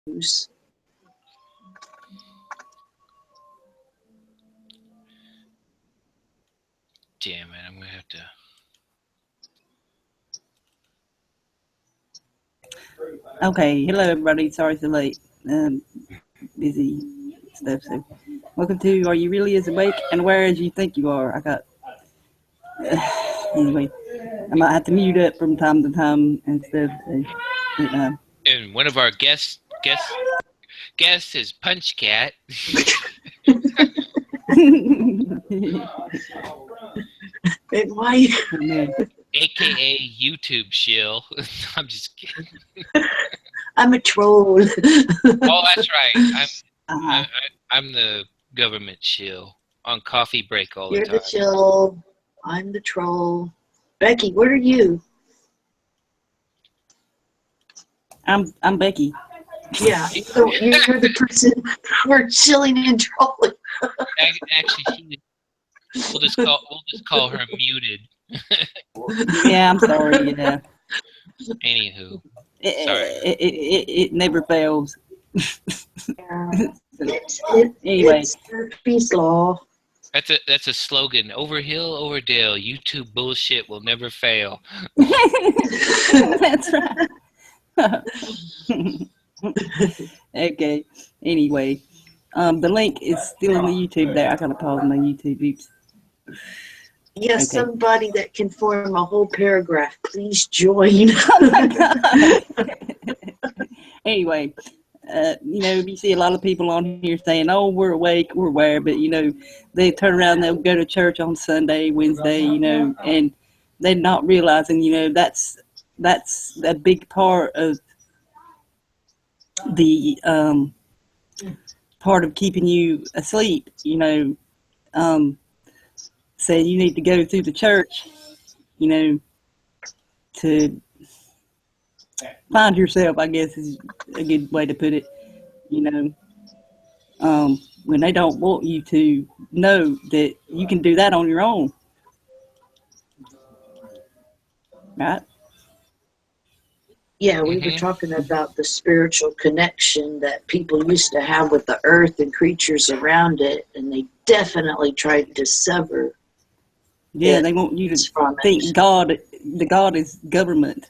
Damn it, I'm gonna have to. Okay, hello everybody. Sorry so late. Busy stuff. So, welcome to Are You Really As Awake and Aware As You Think You Are? I got. Anyway, I might have to mute up from time to time and stuff. And one of our guests is Punch Cat. Why? AKA YouTube shill. I'm just kidding. I'm a troll. Oh, that's right. I'm the government shill on coffee break all the time. You're the shill. I'm the troll. Becky, what are you? I'm Becky. Yeah, so you're the person we're chilling and trolling. Actually, we'll just call her muted. Yeah, I'm sorry. Yeah. Anywho, sorry. It never fails. Anyway, it's peace law. That's a slogan. Over hill, over dale. YouTube bullshit will never fail. That's right. Okay. Anyway, the link is still in the YouTube there. I gotta pause my YouTube. Oops. Yes, okay. Somebody that can form a whole paragraph, please join. Oh my God. Anyway, you see a lot of people on here saying, "Oh, we're awake, we're aware," but they turn around, they'll go to church on Sunday, Wednesday, and they're not realizing, that's a big part of the part of keeping you asleep. Saying you need to go through the church, to find yourself, I guess is a good way to put it. When they don't want you to know that you can do that on your own. Right? Yeah, we were talking about the spiritual connection that people used to have with the earth and creatures around it, and they definitely tried to sever. Yeah, they want you to think the God is government.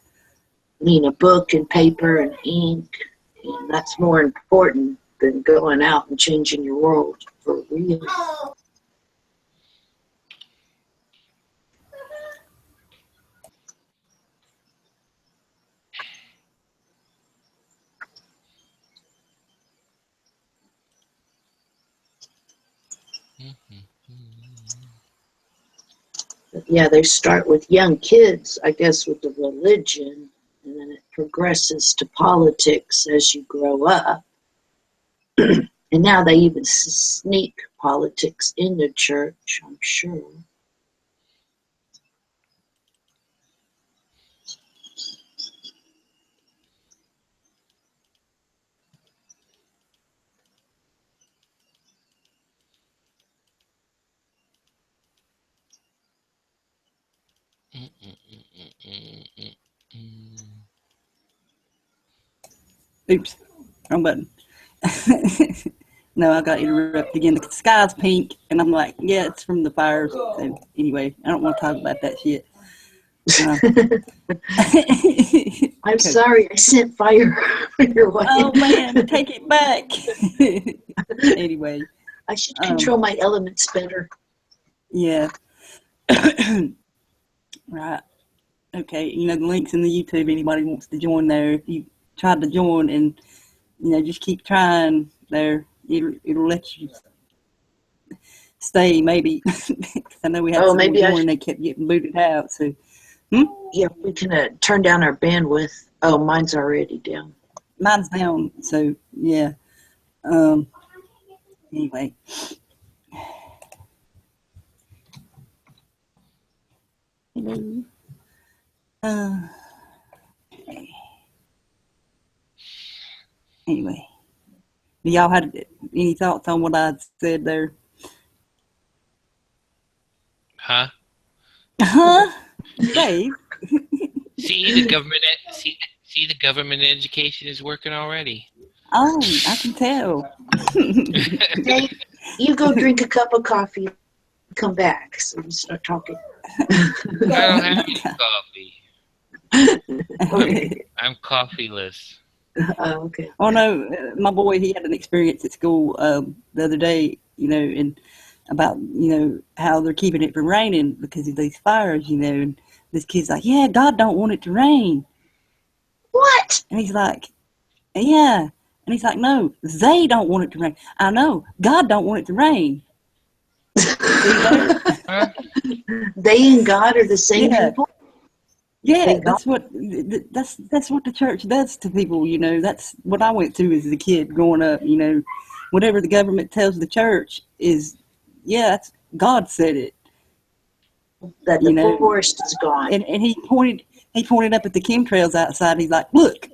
I mean, a book and paper and ink, and that's more important than going out and changing your world for real. But yeah, they start with young kids, I guess, with the religion, and then it progresses to politics as you grow up. And now they even sneak politics into church, I'm sure. Oops, wrong button. No, I got interrupted again. The sky's pink, and I'm like, yeah, it's from the fires. So anyway, I don't want to talk about that shit. I'm sorry, I sent fire your way. Oh man, take it back. Anyway, I should control my elements better. Yeah. Right. Okay. The link's in the YouTube. Anybody wants to join there? If you tried to join and just keep trying there, it'll let you stay. Maybe. I know we had someone join and they kept getting booted out. So. Yeah, we can turn down our bandwidth. Oh, mine's already down. Mine's down, so yeah. Anyway. Hello. Anyway. Do y'all have any thoughts on what I said there? Huh? Huh? Dave? See the government education is working already. Oh, I can tell. Dave, you go drink a cup of coffee, come back, so we start talking. I don't have any coffee. Okay. I'm coffeeless. Okay. Oh no, my boy, he had an experience at school the other day, and about how they're keeping it from raining because of these fires, and this kid's like, yeah, God don't want it to rain, What? and he's like, yeah, and he's like, no, they don't want it to rain. I know, God don't want it to rain. Huh? They and God are the same Yeah. people? Yeah, Thank that's what the church does to people. That's what I went through as a kid growing up. Whatever the government tells the church is, yeah, that's God said it. That the forest is gone. And he pointed up at the chemtrails outside. He's like, look.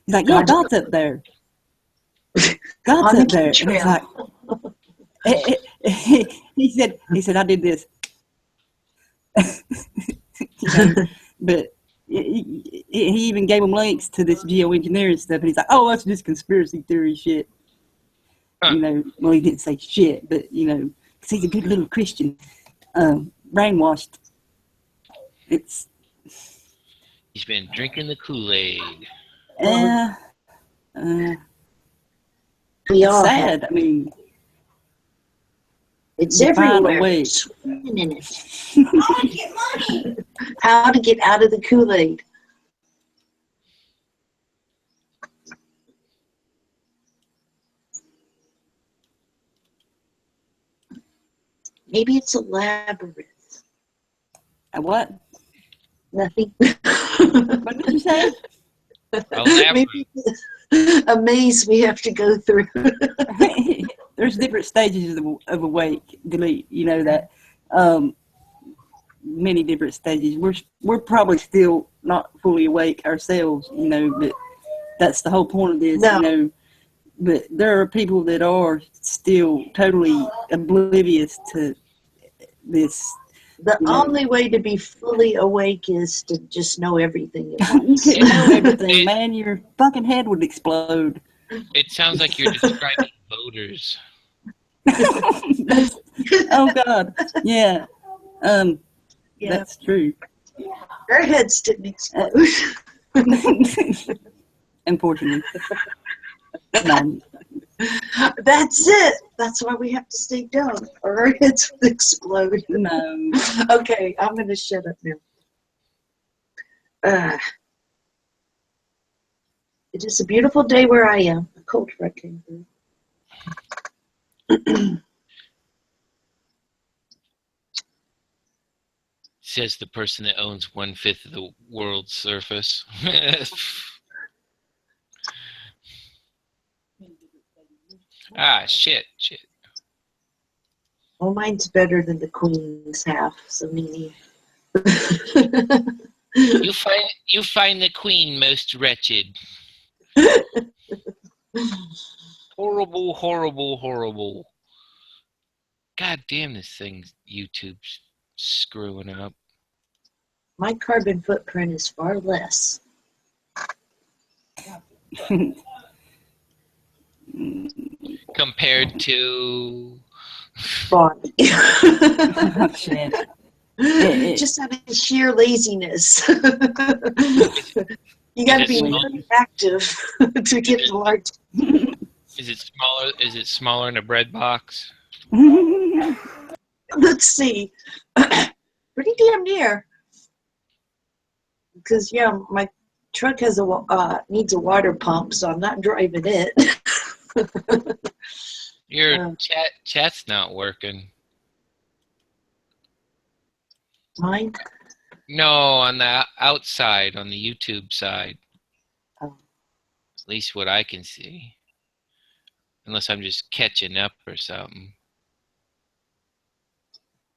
He's like, yeah, God's up there. God's On the up there. And he's like, he said, I did this. But he even gave him links to this geoengineering stuff, and he's like, "Oh, that's just conspiracy theory shit." Well, he didn't say shit, but because he's a good little Christian, brainwashed. He's been drinking the Kool-Aid. We all sad. have. I mean, it's you find a everywhere. way. Swimming in it. How to get money? How to get out of the Kool-Aid? Maybe it's a labyrinth. A what? Nothing. What did you say? Maybe it's a maze we have to go through. There's different stages of awake. Delete. That. Many different stages. We're probably still not fully awake ourselves, but that's the whole point of this, No. But there are people that are still totally oblivious to this. The only way to be fully awake is to just know everything at You once. couldn't know everything, man. Your fucking head would explode. It sounds like you're describing voters. Oh God, yeah. Yeah. That's true. Our heads didn't explode. Unfortunately. No. That's it. That's why we have to stay down, or our heads will explode. No. Okay, I'm going to shut up now. It is a beautiful day where I am. A cold front came through. Says the person that owns 1/5 of the world's surface. Shit. Well, mine's better than the Queen's half, so Nene. You find the Queen most wretched. Horrible, horrible, horrible. God damn, this thing's YouTube's screwing up. My carbon footprint is far less. Compared to... Body. Oh, shit. Just out of sheer laziness. You got to be really active to get large. Is it smaller? Is it smaller in a bread box? Let's see. Pretty damn near. Because my truck has needs a water pump, so I'm not driving it. Your chat's not working. Mine? No, on the outside, on the YouTube side. Oh. At least what I can see. Unless I'm just catching up or something.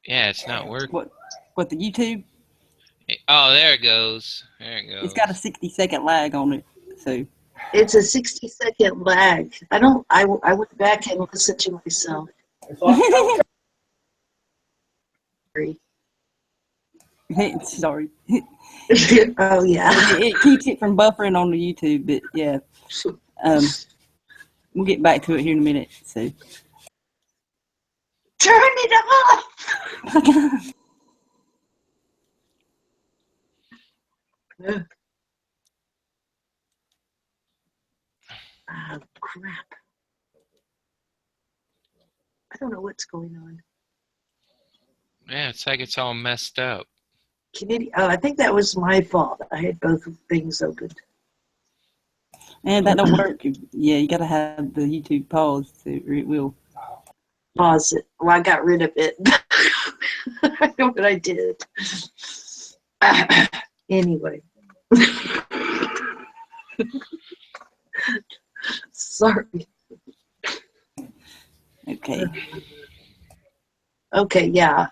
Yeah, it's not working. What, the YouTube? Oh, there it goes. There it goes. It's got a 60-second lag on it, so. It's a 60-second lag. I went back and listened to myself. Sorry. Oh, yeah. It keeps it from buffering on the YouTube, but yeah. We'll get back to it here in a minute. So Turn it off. Oh, crap. I don't know what's going on. Yeah, it's like it's all messed up. I think that was my fault. I had both things open. and that don't work. Yeah, you gotta have the YouTube pause so it will. Pause it. Well, I got rid of it. I know what I did. Anyway. Sorry. Okay. Okay, yeah.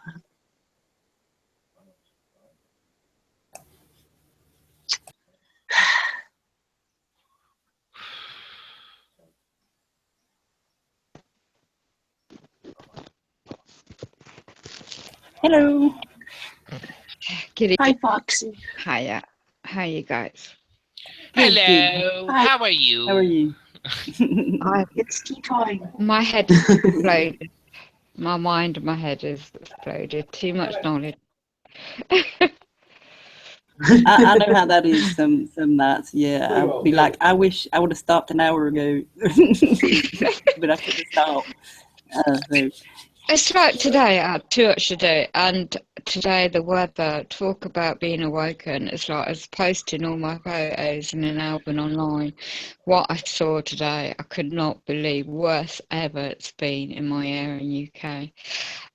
Hello. Kitty. Hi, Foxy. Hiya. How you guys? Good, good. Hello. Hi. How are you? How are you? It's tea time. My head is exploded. My mind and my head is exploded. Too much knowledge. I know how that is some nights. Yeah, I'll be like, I wish I would have stopped an hour ago, but I couldn't stop. So, It's like today, I had too much to do, and today the weather, talk about being awoken, it's like I was posting all my photos in an album online. What I saw today, I could not believe, worst ever it's been in my area in UK.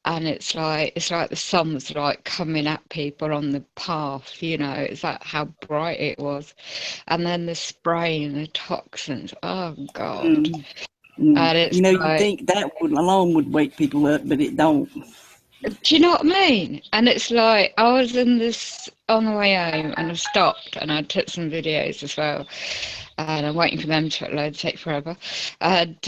And it's like the sun was like coming at people on the path, you know, it's like how bright it was. And then the spray and the toxins, oh God. And it's you like, think that alone would wake people up, but it don't. do you know what I mean? And it's like I was on the way home and I stopped and I took some videos as well. And I'm waiting for them to upload, take forever. And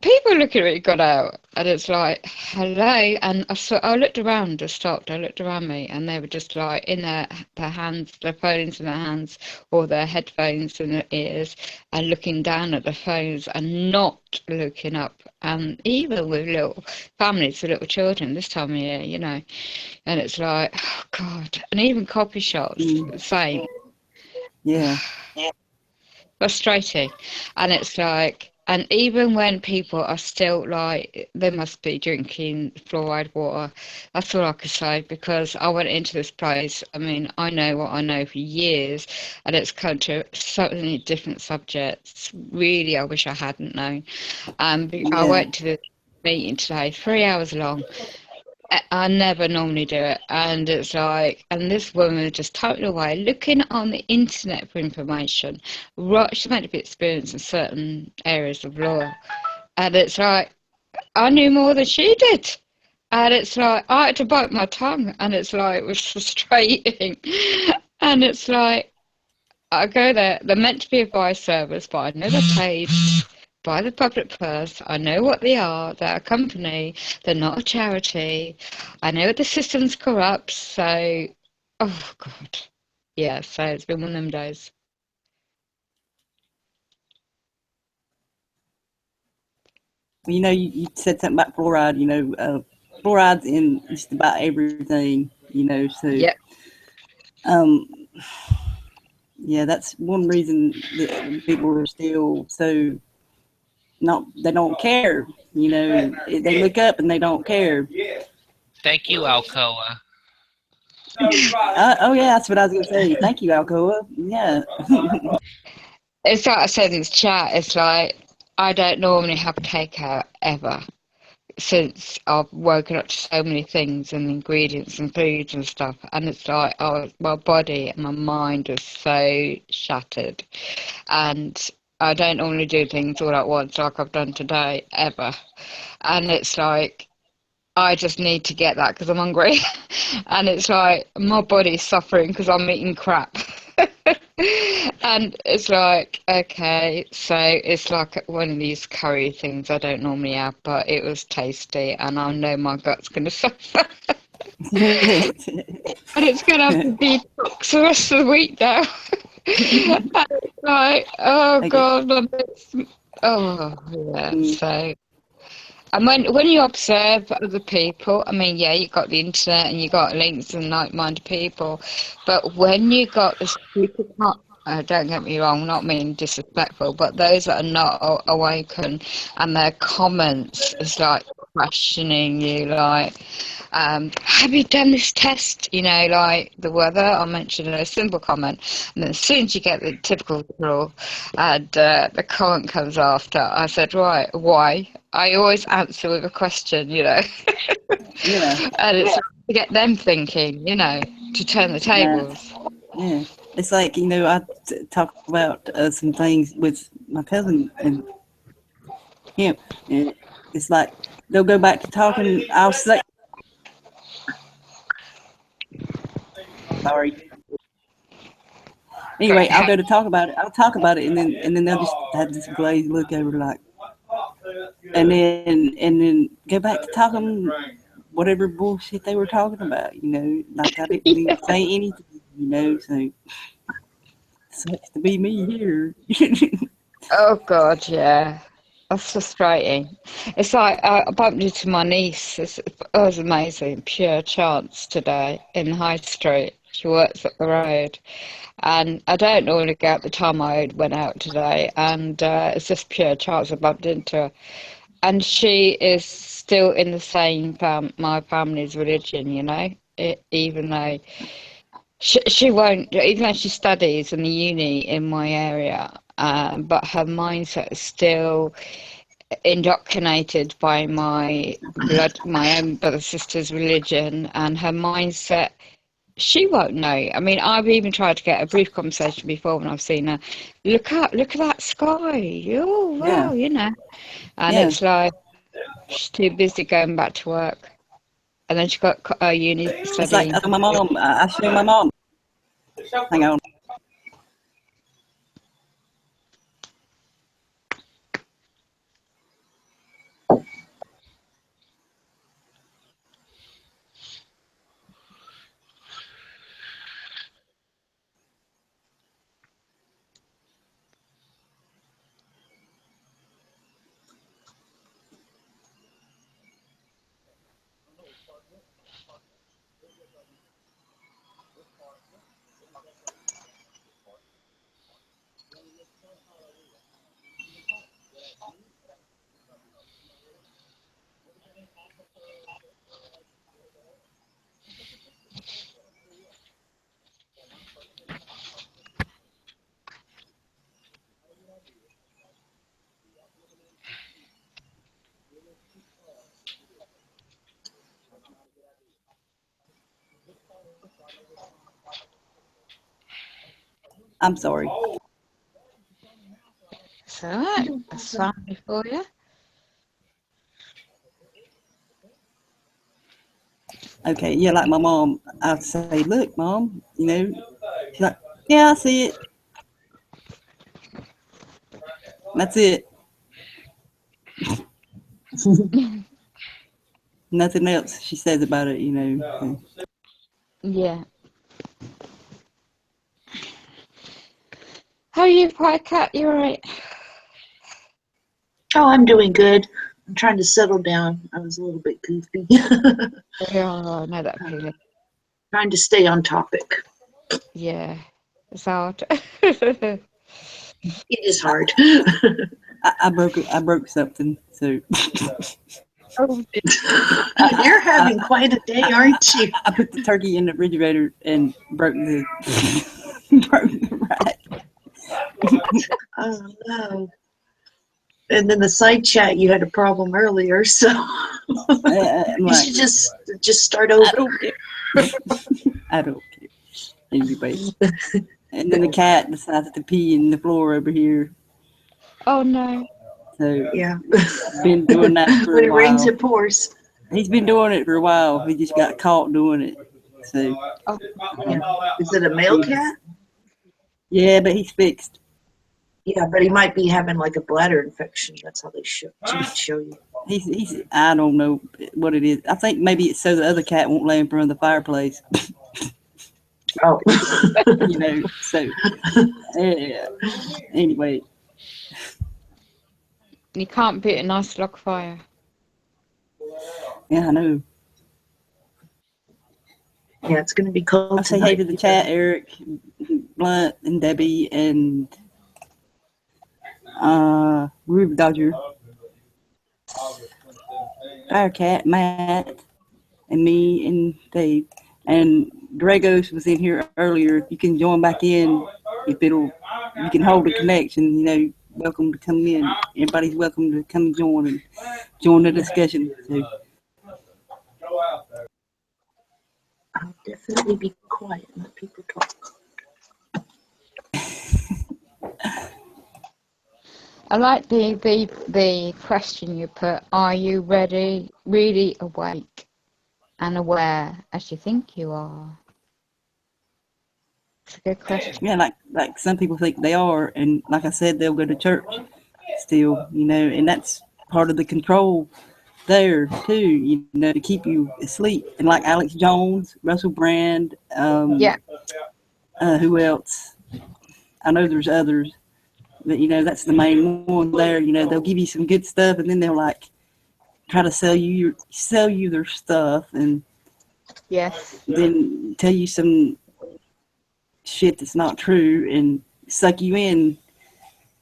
people looking at me got out, and it's like, hello. And I looked around, I stopped, I looked around me, and they were just like in their hands, their phones in their hands, or their headphones in their ears, and looking down at the phones and not looking up. And even with little families with little children this time of year, you know, and it's like, oh God. And even coffee shops, same. Yeah. Frustrating. And it's like, and even when people are still like, they must be drinking fluoride water, that's all I could say, because I went into this place, I mean, I know what I know for years, and it's come to so many different subjects. Really, I wish I hadn't known. I went to the meeting today, 3 hours long. I never normally do it, and it's like, and this woman just totally away, looking on the internet for information. Right, she's meant to be experienced in certain areas of law, and it's like, I knew more than she did, and it's like, I had to bite my tongue, and it's like, it was frustrating, and it's like, I go there, they're meant to be a buy service, but I know they're paid by the public purse. I know what they are. They're a company. They're not a charity. I know the system's corrupt. So, oh God. Yeah, so it's been one of them days. Well, you know, you said something about fluoride. You know, fluoride's in just about everything. You know, so Yep. Yeah, that's one reason that people are still so they don't care. You know, they look up and they don't care. Thank you, Alcoa. Oh yeah, that's what I was gonna say. Thank you, Alcoa. Yeah. It's like I said in this chat, it's like I don't normally have takeout ever since I've woken up to so many things and ingredients and foods and stuff, and it's like, oh, my body and my mind is so shattered, and I don't normally do things all at once like I've done today ever, and it's like I just need to get that because I'm hungry, and it's like my body's suffering because I'm eating crap. And it's like, okay, so it's like one of these curry things I don't normally have, but it was tasty, and I know my gut's going to suffer. And it's going to have to detox the rest of the week now. Right. Oh Okay. God. Oh yeah. Mm. So, and when you observe other people, I mean, yeah, you got the internet and you got links and like-minded people, but when you got the super, don't get me wrong, not being disrespectful, but those that are not awakened and their comments is like questioning you, like, have you done this test? You know, like the weather. I mentioned a simple comment, and then as soon as you get the typical troll, and the comment comes after, I said, right, why? I always answer with a question, you know, Yeah. and it's to get them thinking, you know, to turn the Yeah. tables. Yeah. It's like, I talk about some things with my cousin and him. And it's like they'll go back to talking. I'll say, sorry. Anyway, I'll go to talk about it. I'll talk about it, and then they'll just have this glazed look over, like, and then go back to talking whatever bullshit they were talking about. Like I didn't even say anything. So sucks to be me here. Oh God, yeah. That's frustrating. It's like I bumped into my niece. It was amazing, pure chance today in High Street. She works up the road, and I don't normally go at the time I went out today, and it's just pure chance I bumped into her. And she is still in the same my family's religion, you know, even though she won't, even though she studies in the uni in my area, but her mindset is still indoctrinated by my own brother sister's religion, and her mindset. She won't know. I mean, I've even tried to get a brief conversation before when I've seen her. Look at that sky. Oh Yeah, wow, you know. And yeah. it's like she's too busy going back to work, and then she got a uni It's like studying. my mom. I show my mom. Hang on. I'm sorry. So right, that's fine for you. Okay, yeah, like my mom. I'd say, look, mom. She's like, yeah, I see it. That's it. Nothing else she says about it. Yeah. How are you, Cat? You alright? Oh, I'm doing good. I'm trying to settle down. I was a little bit goofy. Yeah, I know that feeling. Trying to stay on topic. Yeah, it's hard. It is hard. I broke it. I broke something. So Oh, You're having quite a day, aren't you? I put the turkey in the refrigerator and broke the broke the rack. Oh no. And then the side chat, you had a problem earlier, so I'm you like, should just start I over. don't care. I don't care. Anyway, and then the cat decided to pee in the floor over here. oh no. So Yeah. been doing that for When a it rains, while. it pours. He's been doing it for a while. He just got caught doing it. So Oh, Yeah. Is it a male cat? yeah, but he's fixed. Yeah, but he might be having like a bladder infection. That's how they show you. He's I don't know what it is. I think maybe it's so the other cat won't lay in front of the fireplace. Oh. You know, so anyway, You can't beat a nice log fire. yeah, I know. Yeah, it's going to be cold I say hey tonight. to the chat, Eric, Blunt, and Debbie, and Ruby Dodger, Firecat, Matt, and me, and Dave. And Dragos was in here earlier. If you can join back in, if you can hold a connection, you know, welcome to come in. Everybody's welcome to come join the discussion. So, I'll definitely be quiet and let people talk. I like the question you put. Are you really awake and aware as you think you are? It's a good question. yeah, like some people think they are, and like I said, they'll go to church still, you know, and that's part of the control there too, you know, to keep you asleep. And like Alex Jones, Russell Brand, Yeah. Who else? I know there's others, but you know, that's the main one there. You know, they'll give you some good stuff, and then they'll like try to sell you their stuff, and Yes. then tell you some shit that's not true and suck you in.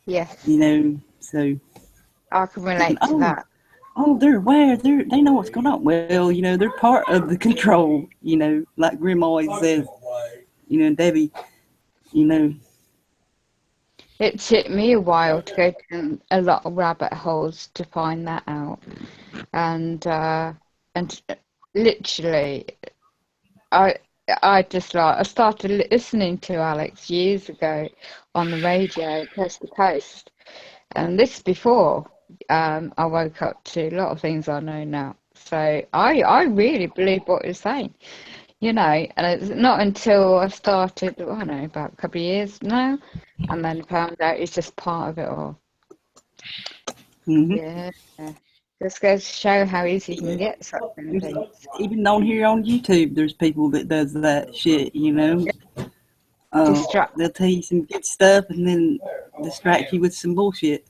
Yes. You know, so I can relate to that. oh, they're aware. They know what's going on. Well, you know, they're part of the control. You know, like Grim always says. You know, Debbie. You know, It took me a while to go down a lot of rabbit holes to find that out, and literally, I just like I started listening to Alex years ago on the radio, coast to coast, and this before I woke up to a lot of things I know now. So I really believe what you're saying, you know, and it's not until I started, I don't know, about a couple of years now, and then found out it's just part of it all. mm-hmm. Yeah. Just goes to show how easy you can get something. Things. Even on here on YouTube, there's people that does that shit. You know, they'll tell you some good stuff and then distract you with some bullshit.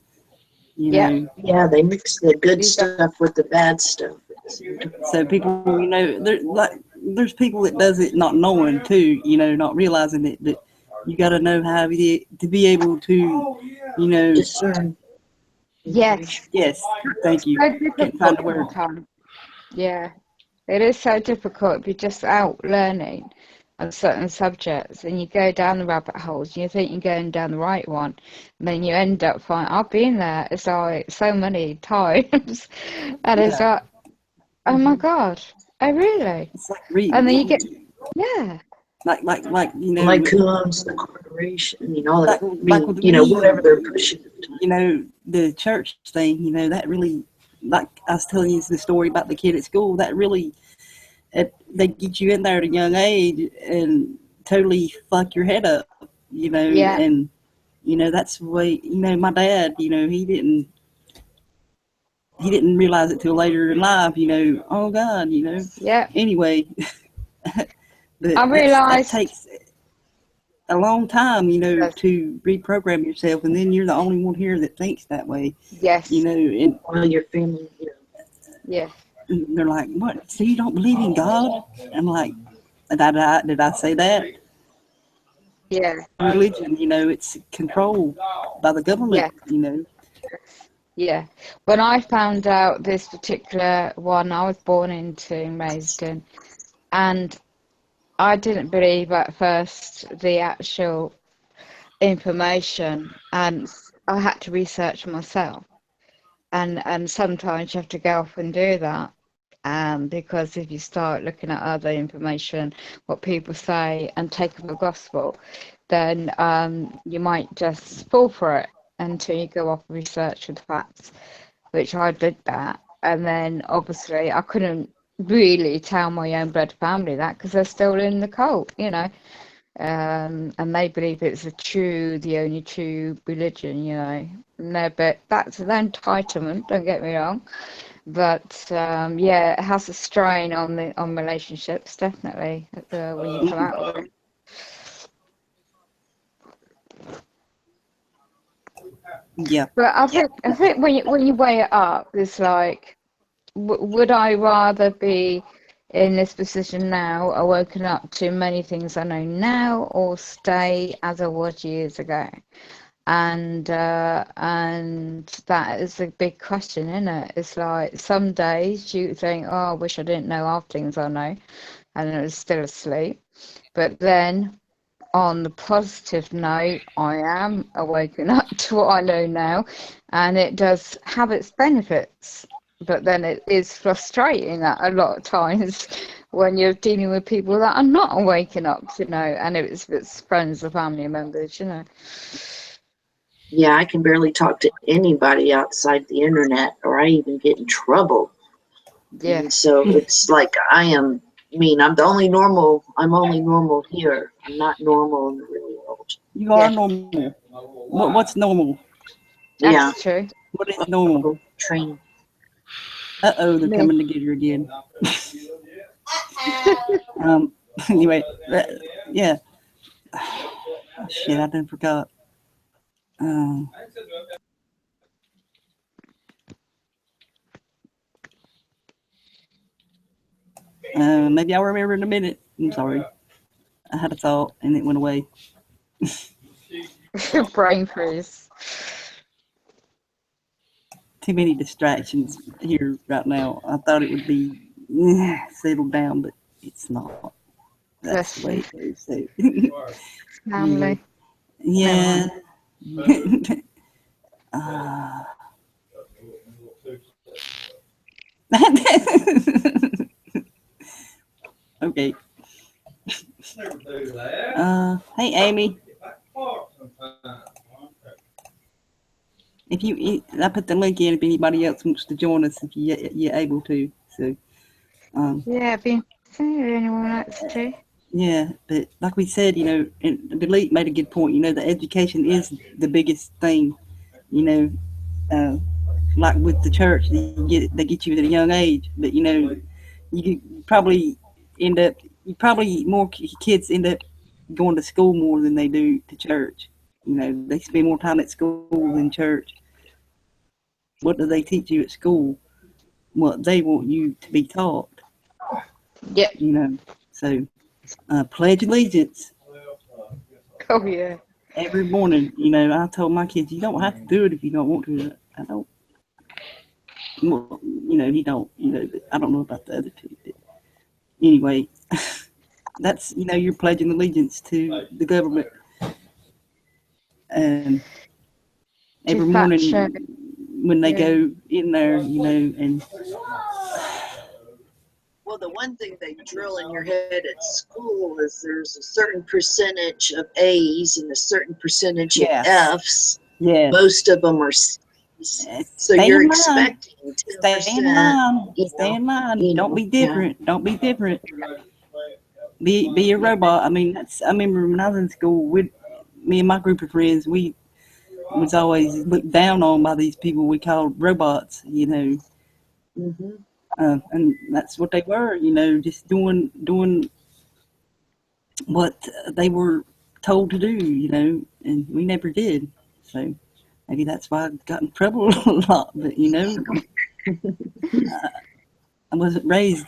You know. Yeah, they mix the good stuff with the bad stuff. So people, you know, there's people that does it not knowing too. You know, not realizing it. That you got to know how to be able to, you know, discern. Yes. Yes. Thank you. Can't find the word. Yeah, it is so difficult if you're just out learning on certain subjects and you go down the rabbit holes and you think you're going down the right one, and then you end up finding, I've been there, it's like so many times, and it's like, oh my God, oh really? It's like reading. And then you get, yeah. Like you know, like who owns the corporation, you know, like you know, whatever they're pushing. You know, the church thing, you know, that really, like I was telling you the story about the kid at school, that really, they get you in there at a young age and totally fuck your head up, you know, and, you know, that's the way, you know, my dad, you know, he didn't realize it till later in life, you know, oh God, you know. Yeah. Anyway, but I realized that takes a long time, you know, to reprogram yourself, and then you're the only one here that thinks that way. Yes. You know, and well, your family, you know. Yeah. And they're like, "What? So you don't believe in God?" I'm like, "Did I say that?" Yeah. Religion, you know, it's controlled by the government. You know. Yeah. When I found out this particular one, I was born into and raised in, and I didn't believe at first the actual information, and I had to research myself. And sometimes you have to go off and do that, because if you start looking at other information, what people say, and take up the gospel, then you might just fall for it until you go off and research the facts, which I did that. And then obviously I couldn't really tell my own blood family that because they're still in the cult, you know, and they believe it's the only true religion, you know. No, but that's their entitlement, don't get me wrong, but yeah, it has a strain on relationships, definitely, when you come out with it. Yeah. But I think when you weigh it up, it's like, would I rather be in this position now, awoken up to many things I know now, or stay as I was years ago? And that is a big question, isn't it? It's like some days you think, oh, I wish I didn't know half things I know, and I was still asleep. But then on the positive note, I am awaken up to what I know now, and it does have its benefits. But then it is frustrating at a lot of times when you're dealing with people that are not awaken up to know, and it's friends or family members, you know. Yeah, I can barely talk to anybody outside the internet, or I even get in trouble. Yeah. And so it's like I'm the only normal. I'm only normal here. I'm not normal in the real world. You are Yeah. normal. What's normal? Yeah. That's true. What is normal? Train. Uh-oh, they're Me. coming to get her again. Anyway, yeah. Oh, shit, I done forgot. Maybe I'll remember in a minute. I'm sorry. I had a thought and it went away. Brain freeze. Too many distractions here right now. I thought it would be settled down, but it's not. That's the way it goes. So. Family. Yeah. Okay. Hey, Amy. If you, I put the link in if anybody else wants to join us, if you're able to. So. Yeah, been anyone else too. Yeah, but like we said, you know, and Billy made a good point. You know, the education is the biggest thing. You know, like with the church, they get you at a young age. But you know, you probably more kids end up going to school more than they do to church. You know, they spend more time at school than church. What do they teach you at school? What they want you to be taught. Yeah. You know, so pledge allegiance. Oh yeah. Every morning, you know, I told my kids, you don't have to do it if you don't want to. I don't. Well, you know, he don't. You know, but I don't know about the other two. But anyway, that's, you know, you're pledging allegiance to the government. And every morning when they go in there, you know, and Well, the one thing they drill in your head at school is there's a certain percentage of A's and a certain percentage of F's. Yeah. Most of them are C's. So you're expecting 10%. Stay in line. Stay in line. Don't be different. Yeah. Don't be different. Be a robot. I mean, I remember when I was in school, me and my group of friends, we was always looked down on by these people we called robots, you know. Mm-hmm. And that's what they were, you know, just doing what they were told to do, you know, and we never did. So maybe that's why I got in trouble a lot. But, you know, I wasn't raised.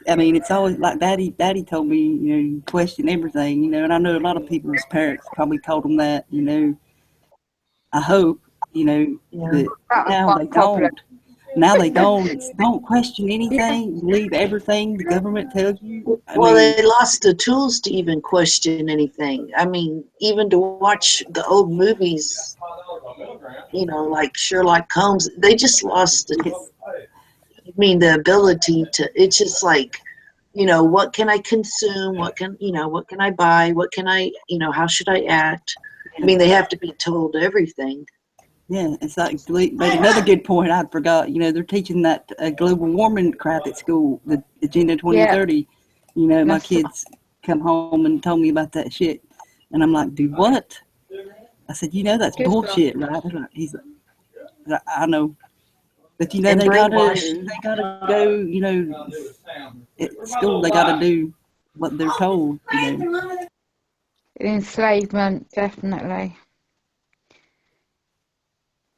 I mean, it's always like Daddy told me, you know, question everything, you know, and I know a lot of people's parents probably told them that, you know. I hope, you know, but now they don't. Now they don't. Don't question anything. Believe everything the government tells you. I mean, they lost the tools to even question anything. I mean, even to watch the old movies, you know, like Sherlock Holmes, they just lost it. I mean, the ability to, it's just like, you know, what can I consume? What can I buy? What can I, you know, how should I act? I mean, they have to be told everything. Yeah, it's like, but another good point I forgot, you know, they're teaching that global warming crap at school, the Agenda 2030. Yeah. You know, my kids come home and told me about that shit. And I'm like, do what? I said, you know, that's bullshit, right? He's like, I know. But, you know, they gotta go, you know, at school, they gotta do what they're told, you know. Enslavement, definitely.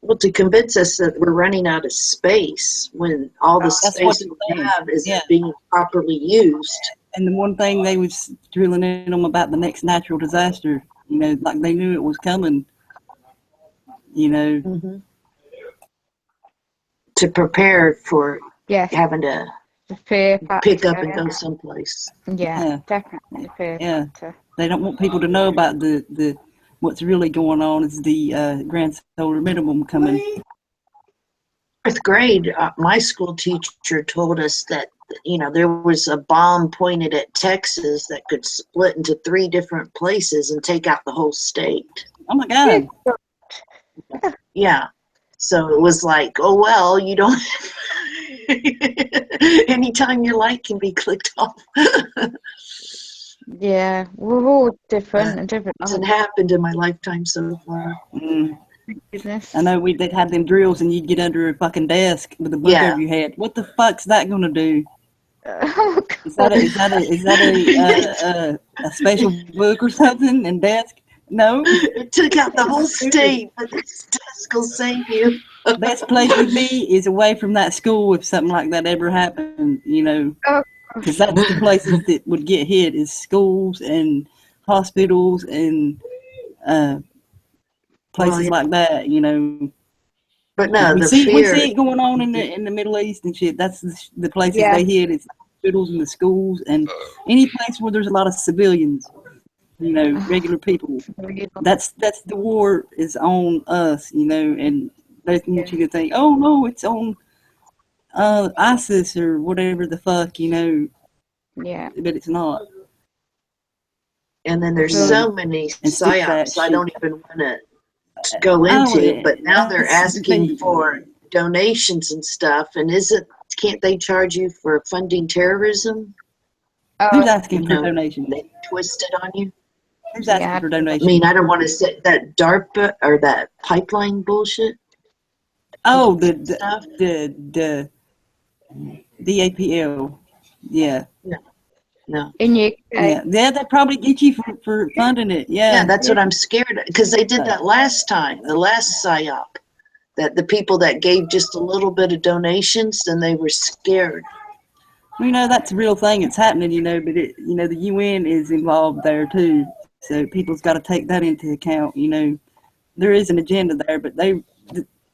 Well, to convince us that we're running out of space when all the That's what space they're we saying. have isn't Yeah. being properly used. And the one thing they was drilling in them about the next natural disaster, you know, like they knew it was coming, you know. Mm-hmm. To prepare for Yes, having to the fear pick up factor. and go someplace. Yeah, Yeah. definitely the fear Yeah. factor. They don't want people to know about the what's really going on is the grand solar minimum coming. Fourth grade, my school teacher told us that, you know, there was a bomb pointed at Texas that could split into 3 different places and take out the whole state. Oh my God. Yeah. So it was like, oh, well, you don't. Anytime your light can be clicked off. Yeah, we're all different and different. Hasn't happened in my lifetime so far. Goodness. I know they'd have them drills and you'd get under a fucking desk with a book Yeah. over your head. What the fuck's that gonna do? Oh, Is that a special book or something and desk? No. It took out the whole state, but this desk will save you. Best place would be is away from that school if something like that ever happened, you know. Oh. Because that's the places that would get hit is schools and hospitals and places like that, you know. But no, we the see fear. it going on in the Middle East and shit. That's the places they hit is hospitals and the schools and any place where there's a lot of civilians, you know, regular people. That's the war is on us, you know, and they want you to think, oh no, it's on ISIS or whatever the fuck, you know. Yeah. But it's not. And then there's so many psyops I don't even want to go into, but now they're asking for donations and stuff, and can't they charge you for funding terrorism? Who's asking for donations? They twist it on you. Who's asking for donations? I mean, I don't want to say that DARPA or that pipeline bullshit. Oh, the DAPL. Yeah. No. Yeah, they'd probably get you for funding it. Yeah, that's what I'm scared of, because they did that last time, the last PSYOP, that the people that gave just a little bit of donations, then they were scared. You know, that's a real thing. It's happening, you know, but the UN is involved there too. So people's got to take that into account. You know, there is an agenda there, but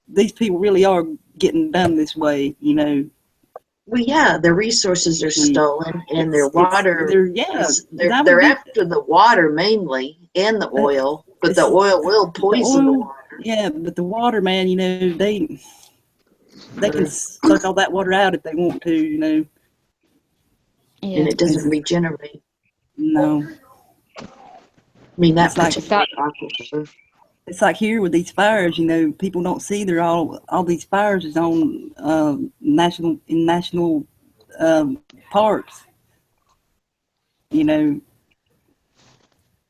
these people really are getting done this way, you know. Well, yeah, their resources are stolen, and their water. They're after the water mainly, and the oil, but the oil will poison the water. Yeah, but the water, man, you know, they can suck all that water out if they want to, you know. Yeah. And it doesn't regenerate. No. I mean, that's like it's like here with these fires, you know, people don't see they're all these fires is on national parks, you know,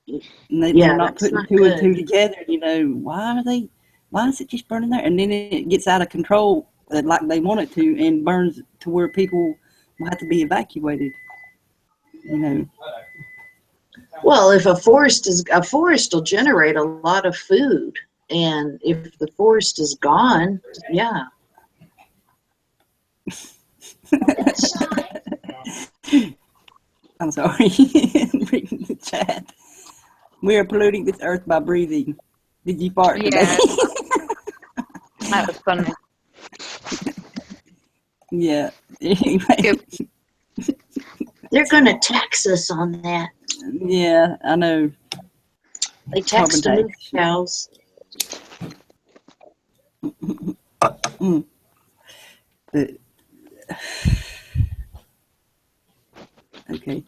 and they're not putting two and two together, you know. Why is it just burning there? And then it gets out of control like they want it to and burns to where people will have to be evacuated, you know. Well, if a forest will generate a lot of food, and if the forest is gone, yeah. I'm sorry. Reading the chat. We are polluting this earth by breathing. Did you fart today? That was funny. Yeah. Anyway. They're going to tax us on that. Yeah, I know. They tax the cows. Okay.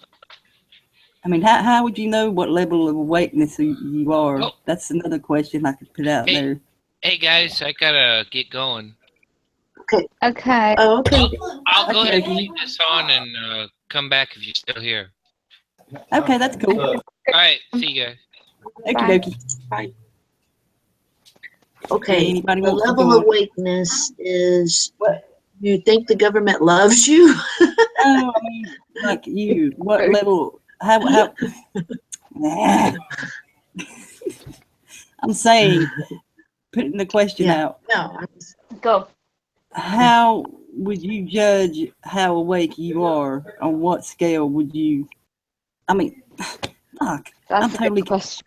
I mean, how would you know what level of awakeness you are? Oh. That's another question I could put out there. Hey guys, I gotta get going. Okay. Okay. Oh, okay. I'll go ahead and leave this on and come back if you're still here. Okay, that's cool. All right, see you guys. Okie dokie. Bye. Okay, the level of awakeness is, you think the government loves you? Oh, I mean, like you. What level? How? I'm saying putting the question out. No, Go. How would you judge how awake you are? On what scale would you? I mean, fuck. That's I'm a totally good question.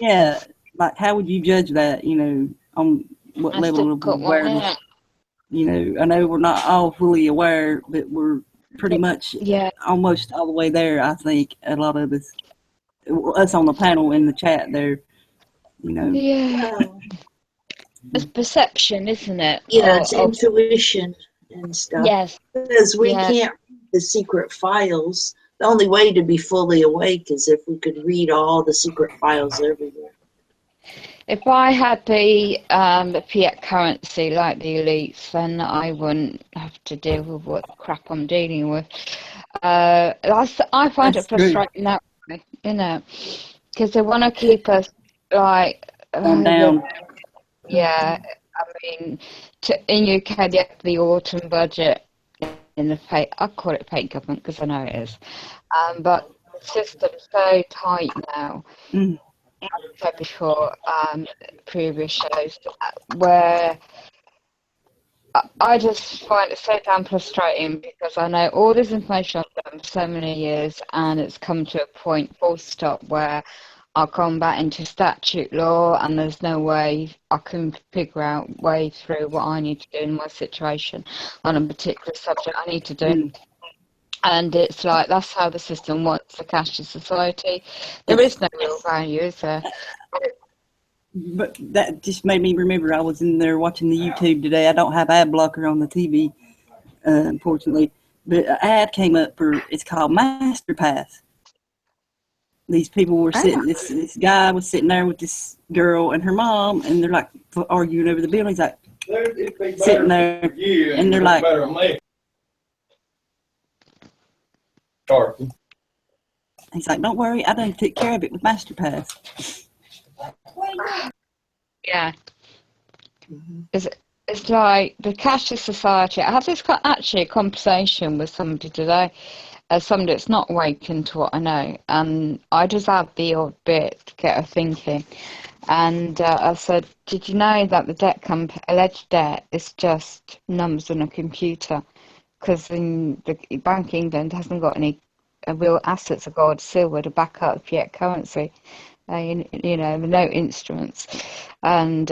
yeah. Like, how would you judge that? You know, on what That's a level of difficult one, isn't awareness? it? You know, I know we're not all fully aware, but we're pretty much Yeah. almost all the way there. I think a lot of us on the panel in the chat there. You know, Yeah. well, It's perception, isn't it? it's Of intuition and stuff. yes. Because we Yeah. can't read the secret files. The only way to be fully awake is if we could read all the secret files everywhere. If I had the fiat currency like the elites, then I wouldn't have to deal with what crap I'm dealing with. I find That's it frustrating that way, you know, because they want to keep us like, on down. yeah. I mean, in UK, they have the autumn budget in the fake. I call it fake government because I know it is. But the system's so tight now. Mm. As I said before, previous shows, where I just find it so damn frustrating because I know all this information I've done for so many years, and it's come to a point, full stop, where I'll come back into statute law, and there's no way I can figure out way through what I need to do in my situation on a particular subject I need to do. Mm. And it's like, that's how the system wants the cashless society. There is no real value, is there? But that just made me remember I was in there watching the YouTube today. I don't have ad blocker on the TV, unfortunately. But an ad came up for, it's called MasterPass. These people were sitting, this guy was sitting there with this girl and her mom, and they're like arguing over the bill. He's like sitting there, and they're like, he's like, don't worry, I done took care of it with MasterPass. Yeah. It's like the cashless society. I had this actually a conversation with somebody today, somebody that's not awakened to what I know, and I just had the odd bit to get her thinking. And I said, did you know that the alleged debt is just numbers on a computer? Because in the Bank of England hasn't got any real assets of gold, silver to back up fiat currency. You know, the note instruments and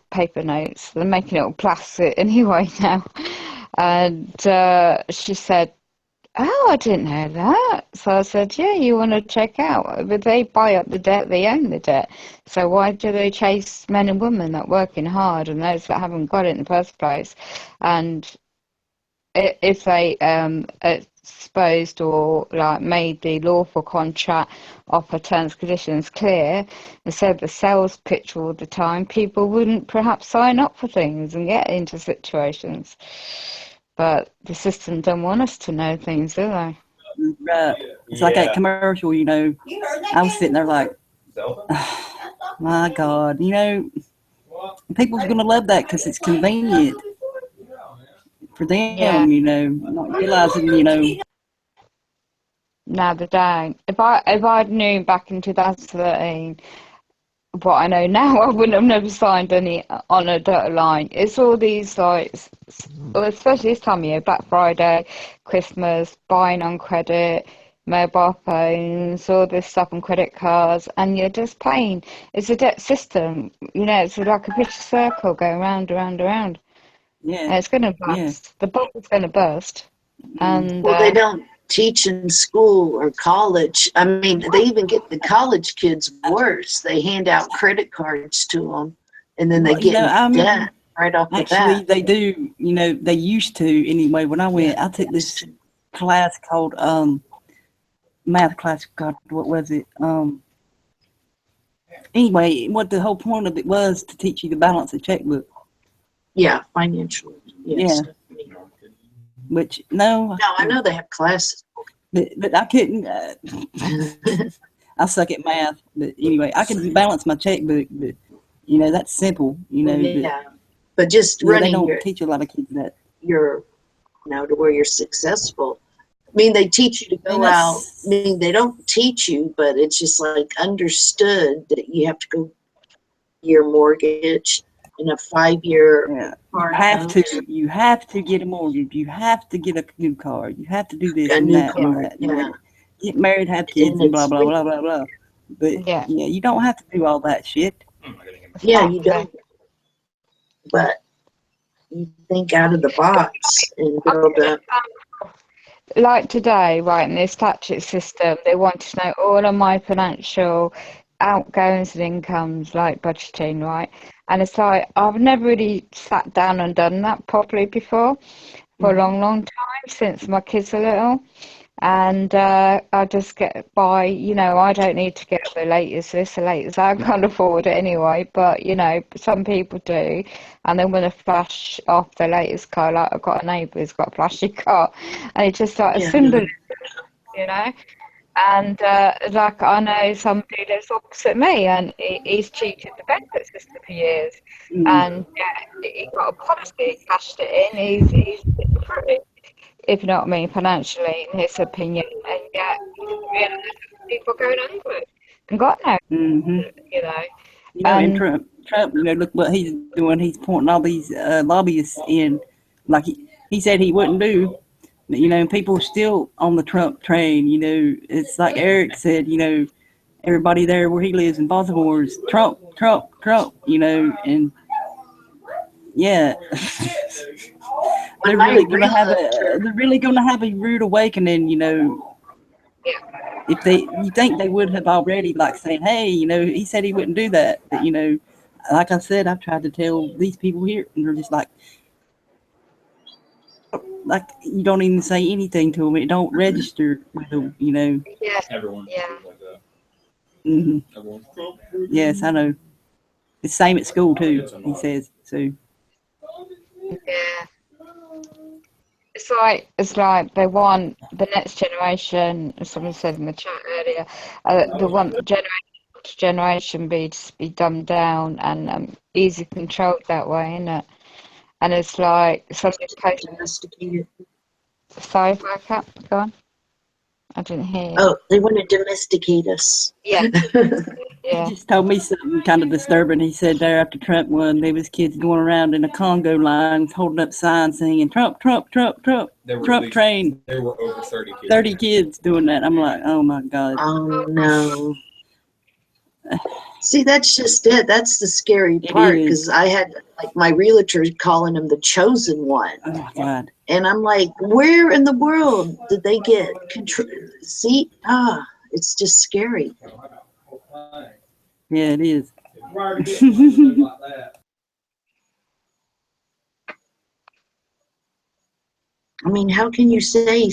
paper notes. They're making it all plastic anyway now. And she said, oh, I didn't know that. So I said, yeah, you want to check out. But they buy up the debt, they own the debt. So why do they chase men and women that are working hard and those that haven't got it in the first place? And if they exposed or like made the lawful contract offer terms and conditions clear instead of the sales pitch all the time, people wouldn't perhaps sign up for things and get into situations. But the system don't want us to know things, do they? Right. It's like that commercial, you know. I was sitting there like, oh, my God, you know, people's going to love that because it's convenient for them, you know, not realizing, you know. No, they don't. If I'd known back in 2013 what I know now, I wouldn't have never signed any on a dotted line. It's all these like, especially this time of year, Black Friday, Christmas, buying on credit, mobile phones, all this stuff on credit cards, and you're just paying. It's a debt system, you know. It's like a vicious circle going round, around, around. Yeah. And it's going to burst. The bubble's going to burst. And well, they don't teach in school or college. I mean, they even get the college kids worse. They hand out credit cards to them, and then they get in debt right off the bat. Actually, they do. You know, they used to anyway. When I went, I took this class called math class. God, what was it? Anyway, what the whole point of it was to teach you to balance a checkbook. Yeah, financial. Yes. Yeah. Which no, I know they have classes, but I couldn't. I suck at math, but anyway, I could balance my checkbook. But you know, that's simple. You know, yeah. But just running, they don't teach a lot of kids that. To where you're successful. I mean, they teach you to go out. I mean, they don't teach you, but it's just like understood that you have to go your mortgage, in a 5-year Yeah. car You have to get a mortgage. You have to get a new car. You have to do this a and new that and car. that. Yeah. Get married, have kids, And and blah it's blah blah blah blah. But Yeah. you don't have to do all that shit. yeah, you Exactly. don't. But you think out of the box and build up. Like today, right, in this statute system, they want to know all of my financial outgoings and incomes, like budgeting, right? And it's like, I've never really sat down and done that properly before for a long time, since my kids are little. And I just get by, I don't need to get the latest this, the latest that. I can't afford it anyway, but some people do, and then when they flash off the latest car, like I've got a neighbour who's got a flashy car, and it's just like a Yeah. symbol, you know. And like I know somebody that's opposite me, and he's cheated the benefit system for years, and he got a policy, cashed it in, he's free, if you know what I mean, financially, in his opinion, and yet he doesn't realise that people are going under it and got no, Mm-hmm. And And Trump, look what he's doing. He's pointing all these lobbyists in, like he said he wouldn't do. But, people are still on the Trump train. It's like Eric said. Everybody there where he lives in Baltimore is Trump, Trump, Trump. And yeah. They're really gonna have a rude awakening, if you think they would have already, like saying, hey, he said he wouldn't do that. But, like I said, I've tried to tell these people here, and they're just like you don't even say anything to them. It don't register with them, yeah, Everyone. yeah. Like that. Mm-hmm. Everyone. Yes, I know. It's the same at school too, he says. So Yeah. It's like they want the next generation, as someone said in the chat earlier, they want generation be dumbed down and easy controlled that way, isn't it? And it's like somebody posted. Domesticated. Sorry, back up, go on. I didn't hear you. Oh, they want to domesticate us. Yeah, he yeah, just told me something kind of disturbing. He said there after Trump won, there was kids going around in the Congo lines holding up signs singing Trump, Trump, Trump, Trump, There were at Trump least- train. There were over 30 kids. 30 kids doing that. I'm like, oh my God. Oh no. See, that's just it. That's the scary part, is. because I had like my realtor calling him the chosen one. Oh my God. And I'm like, where in the world did they get control? See, it's just scary. Yeah, it is. I mean, how can you say,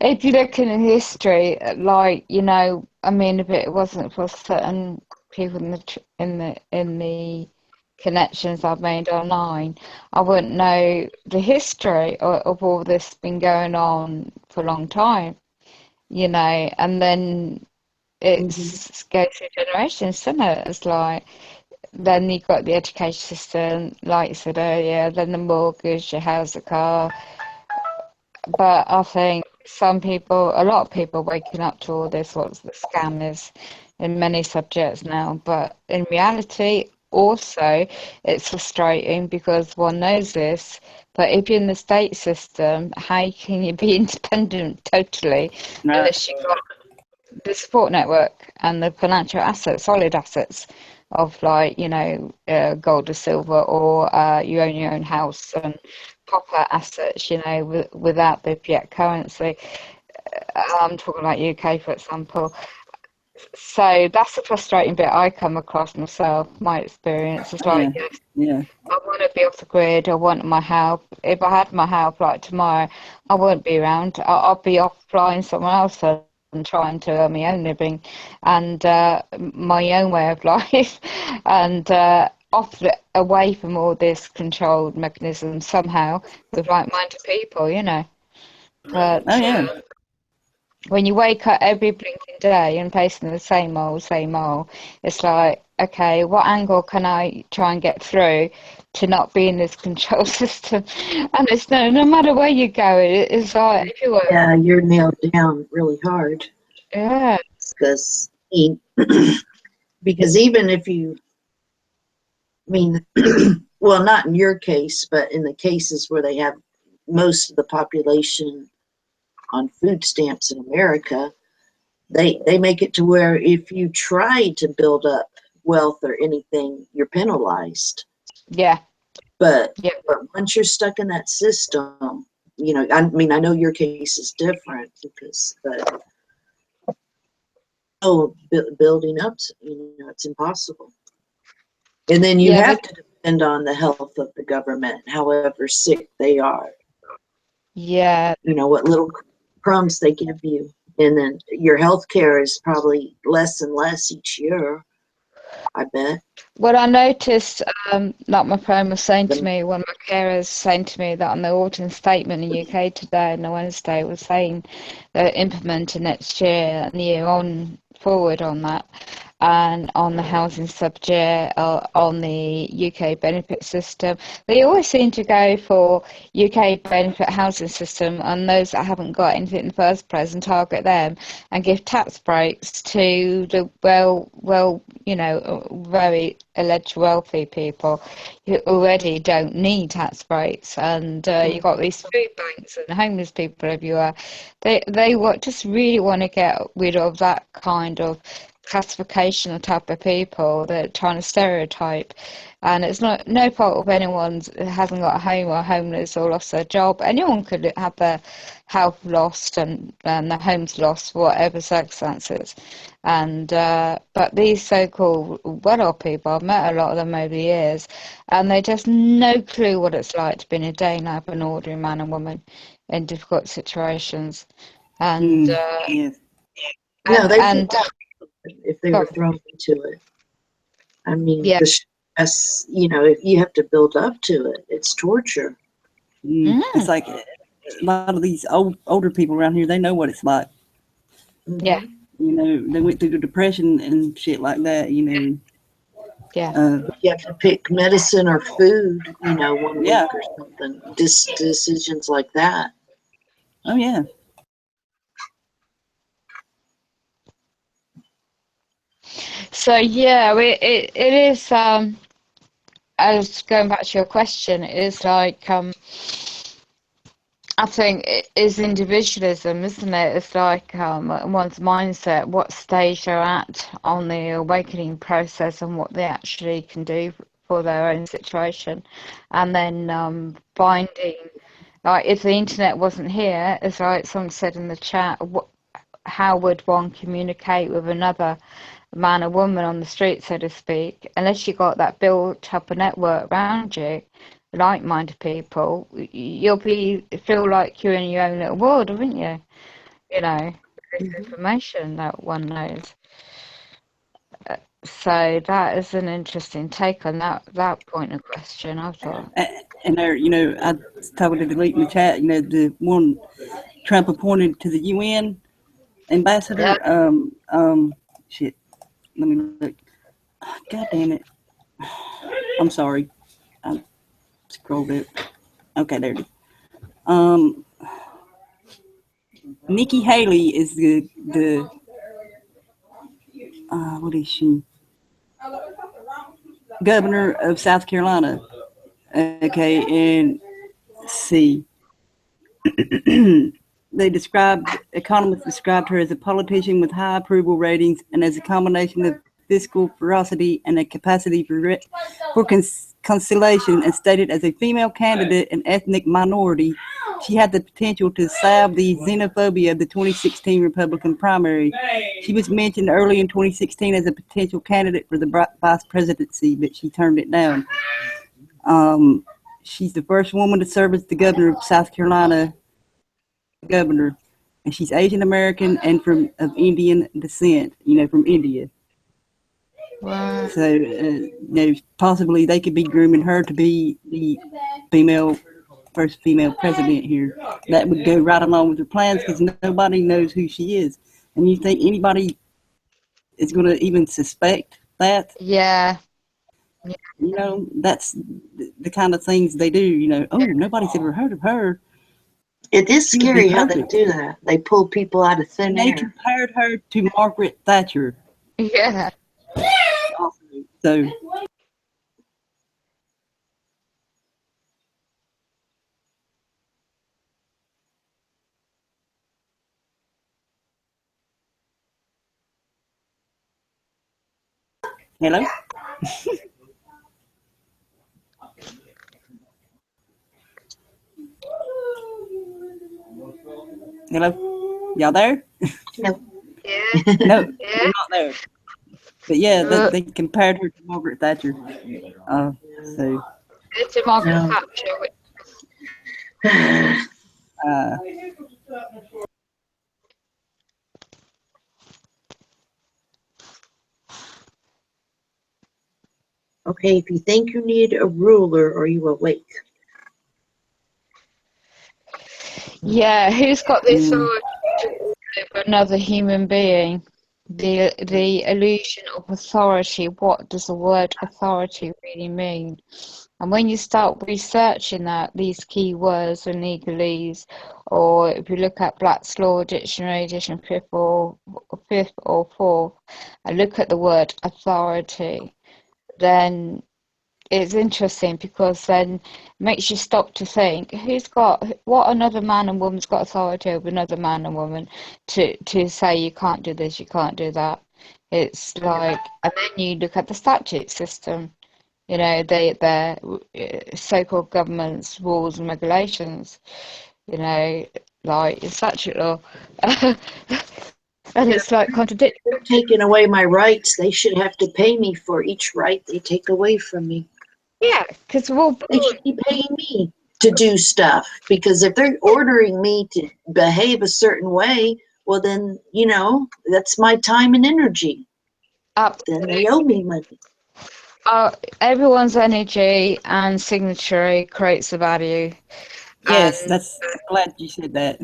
If you look in history, like I mean, if it wasn't for certain people in the connections I've made online, I wouldn't know the history of all this been going on for a long time, and then it's goes through generations, doesn't it? It's like then you've got the education system, like you said earlier, then the mortgage, your house, the car. But I think a lot of people are waking up to all this, what the scam is in many subjects now. But in reality, also, it's frustrating because one knows this. But if you're in the state system, how can you be independent totally unless you've got the support network and the financial assets, solid assets of like, gold or silver, or you own your own house and proper assets, without the fiat currency. I'm talking like UK, for example. So that's the frustrating bit I come across myself, my experience. It's like, Yeah. I want to be off the grid. I want my help. If I had my help like tomorrow, I wouldn't be around. I'll be off flying somewhere else and trying to earn my own living and my own way of life, and away from all this controlled mechanism somehow with like-minded people, But Oh yeah. when you wake up every blinking day and facing the same old, it's like, okay, what angle can I try and get through to not be in this control system? And it's no matter where you go, it's like everywhere. Yeah, you're nailed down really hard. Yeah. Because Because even if you, I mean, well, not in your case, but in the cases where they have most of the population on food stamps in America, they make it to where if you try to build up wealth or anything, you're penalized. Yeah. But Yeah. once you're stuck in that system, I mean, I know your case is different because, but building up, it's impossible. And then you Yeah, have to depend on the health of the government, however sick they are. yeah. What little crumbs they give you. And then your health care is probably less and less each year, I bet. Well, I noticed, like my friend was saying to me, one of my carers saying to me that on the autumn statement in the UK today, on the Wednesday, was saying they're implementing next year and the year on forward on that, and on the housing subject, on the UK benefit system. They always seem to go for UK benefit housing system and those that haven't got anything in the first place and target them and give tax breaks to the very alleged wealthy people who already don't need tax breaks. And you've got these food banks and homeless people everywhere. They just really want to get rid of that kind of classification of type of people that are trying to stereotype, and it's no fault of anyone who hasn't got a home or homeless or lost their job. Anyone could have their health lost and their homes lost for whatever circumstances, and but these so-called well-off people, I've met a lot of them over the years, and they just no clue what it's like to be in a day life an ordinary man and woman in difficult situations. And Yes. No, they and if they were thrown into it. I mean, yeah. the stress, if you have to build up to it, it's torture. It's like a lot of these older people around here, they know what it's like. Yeah. They went through the depression and shit like that, Yeah. You have to pick medicine or food, 1 week Yeah. or something. Decisions like that. Oh, yeah. So yeah, it is. As going back to your question, it is like I think it is individualism, isn't it? It's like one's mindset, what stage they're at on the awakening process, and what they actually can do for their own situation, and then finding, like, if the internet wasn't here, as like someone said in the chat, how would one communicate with another man or woman on the street, so to speak, unless you got that built up a network around you, like-minded people, you'll feel like you're in your own little world, haven't you? Information that one knows. So that is an interesting take on that point of question, I thought. And there, I told to delete in the chat, the one Trump appointed to the UN ambassador, shit, let me look. God damn it. I'm sorry. I scrolled it. Okay, there it is. Nikki Haley is the what is she? Governor of South Carolina. Okay, and see. Economists described her as a politician with high approval ratings and as a combination of fiscal ferocity and a capacity for conciliation, and stated as a female candidate and ethnic minority, she had the potential to salve the xenophobia of the 2016 Republican primary. She was mentioned early in 2016 as a potential candidate for the vice presidency, but she turned it down. She's the first woman to serve as the governor of South Carolina, and she's Asian American and of Indian descent, from India. Wow. So, possibly they could be grooming her to be the first female president here. That would go right along with her plans because nobody knows who she is. And you think anybody is going to even suspect that? Yeah. That's the kind of things they do, oh, nobody's ever heard of her. It is scary how they do that. They pull people out of thin air. They compared her to Margaret Thatcher. Yeah. So hello. Hello, y'all there? No. Yeah, No, yeah. we're not there. But yeah, they compared her to Margaret Thatcher. So It's a Margaret No. Thatcher. uh, Okay, if you think you need a ruler, are you awake? Yeah, who's got the mm, authority over another human being? The illusion of authority. What does the word authority really mean? And when you start researching that, these key words in legalese, or if you look at Black's Law Dictionary, edition fifth or fourth, and look at the word authority, then it's interesting because then it makes you stop to think what another man and woman's got authority over another man and woman to say you can't do this, you can't do that. It's like, and then you look at the statute system, you know, their so-called government's rules and regulations, you know, like in statute law. And it's like contradictory. They're taking away my rights. They should have to pay me for each right they take away from me. Yeah, because we're all They born. should be paying me to do stuff, because if they're ordering me to behave a certain way, well then, you know, that's my time and energy. Then they owe me money. Everyone's energy and signature creates a value. yes, And that's I'm glad you said that.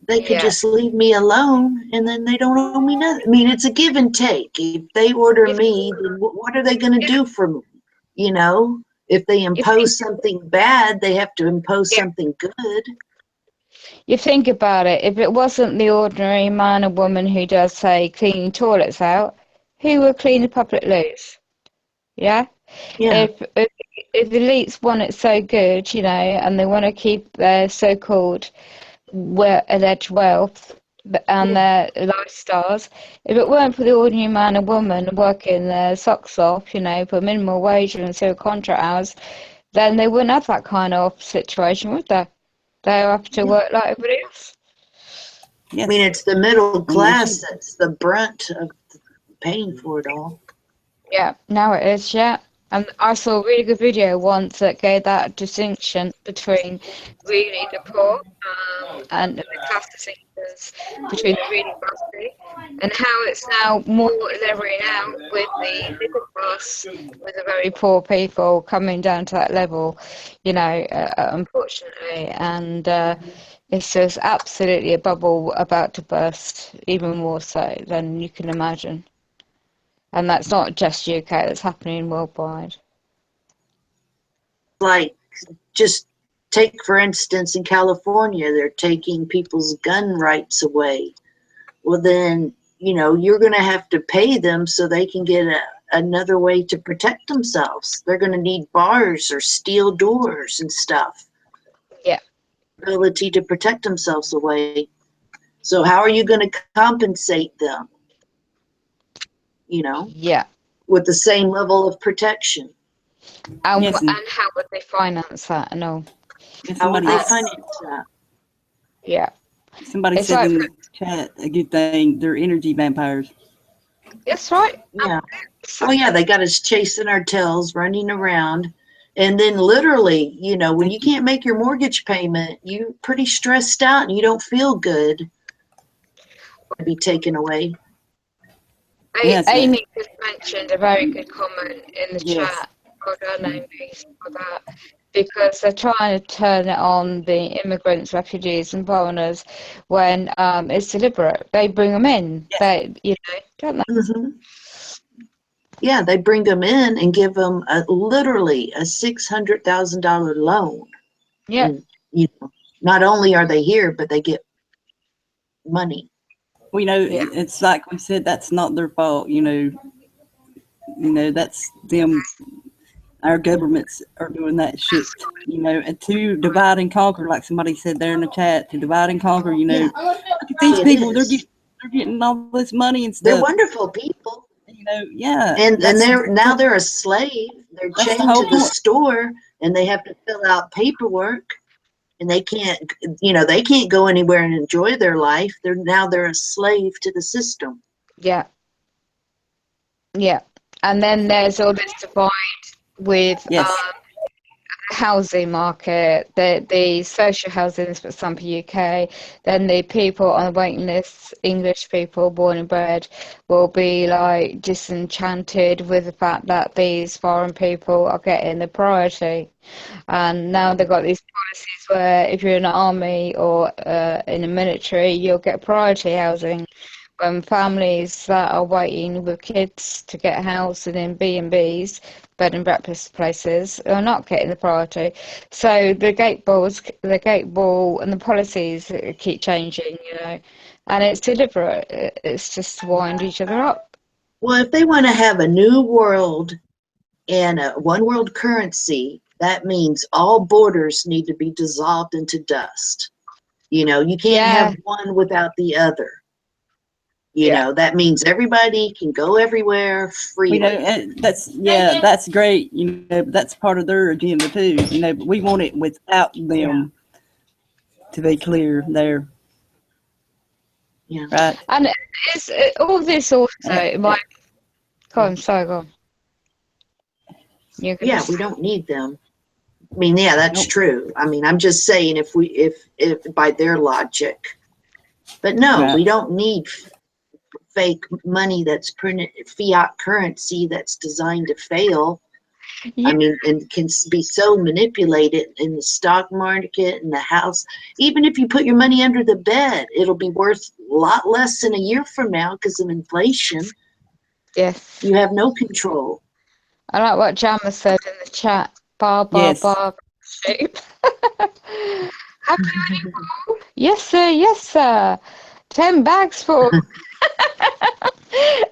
They could yeah, just leave me alone and then they don't owe me nothing. I mean, it's a give and take. If they order me, then what are they going to do for me? You know, if they impose something bad, they have to impose something good. you think about it, if it wasn't the ordinary man or woman who does, say, cleaning toilets out, who would clean the public loos? Yeah? Yeah. If the elites want it so good, you know, and they want to keep their so-called alleged wealth and their lifestyles, if it weren't for the ordinary man and woman working their socks off, you know, for minimal wage and zero contract hours, then they wouldn't have that kind of situation, would they? They'll have to work like everybody else. Yes. I mean, it's the middle And they class should. that's the brunt of paying for it all. Yeah, now it is, yeah. And I saw a really good video once that gave that distinction between really the poor and the class distinctions between the really wealthy, and how it's now more leveling out with the middle class, with the very poor people coming down to that level, you know, unfortunately. And it's just absolutely a bubble about to burst, even more so than you can imagine. And that's not just UK, that's happening worldwide. Like, just take, for instance, in California, they're taking people's gun rights away. Well, then, you know, you're going to have to pay them so they can get another way to protect themselves. They're going to need bars or steel doors and stuff. Yeah. Ability to protect themselves away. So how are you going to compensate them? You know? Yeah. With the same level of protection. And, Yes, and how would they finance that and all? How would somebody, they finance that? Yeah. somebody It's said like, in the chat a good thing. They're energy vampires. that's right. Yeah. Oh yeah, they got us chasing our tails, running around. And then literally, you know, when you can't make your mortgage payment, you're pretty stressed out and you don't feel good. Be taken away. Yes, Amy just mentioned a very good comment in the yes. chat. Well done, Amy, for that. Because they're trying to turn it on the immigrants, refugees, and foreigners when it's deliberate. They bring them in. Yes. They, you know, don't they? Mm-hmm. Yeah, they bring them in and give them literally a $600,000 loan. Yeah. And, you know, not only are they here, but they get money. We know Yeah. it's like we said, that's not their fault. You know, You know, that's them. Our governments are doing that shit. You know, and to divide and conquer, like somebody said there in the chat, to divide and conquer. You know, Yeah, look at these it people. is. They're getting all this money and They're stuff. wonderful people. You know, yeah. And they're a slave. They're That's the chained whole to the point. store, and they have to fill out paperwork, and they can't go anywhere and enjoy their life. They're a slave to the system. Yeah, yeah. And then there's all this divide with Yes. housing market, the social housing for some UK, then the people on the waiting list, English people born and bred, will be like disenchanted with the fact that these foreign people are getting the priority. And now they've got these policies where if you're in the army or in the military, you'll get priority housing. When families that are waiting with kids to get housed in B&Bs, bed and breakfast places, are not getting the priority. So the gate ball and the policies keep changing, you know, and it's deliberate. It's just to wind each other up. Well, if they want to have a new world and a one world currency, that means all borders need to be dissolved into dust. You know, you can't have one without the other. You know, that means everybody can go everywhere freely. You know, and that's great. You know, that's part of their agenda too. You know, but we want it without them. To be clear, there. Yeah. Right. And it's all this also. Go on. Yeah, we don't need them. I mean, yeah, that's true. I mean, I'm just saying if by their logic, but no, we don't need fake money that's printed, fiat currency that's designed to fail. I mean, and can be so manipulated in the stock market and the house. Even if you put your money under the bed, it'll be worth a lot less than a year from now because of inflation. Yes. You have no control. I like what Jammer said in the chat. Bar, shape. Happy anymore? Yes, sir. 10 bags full.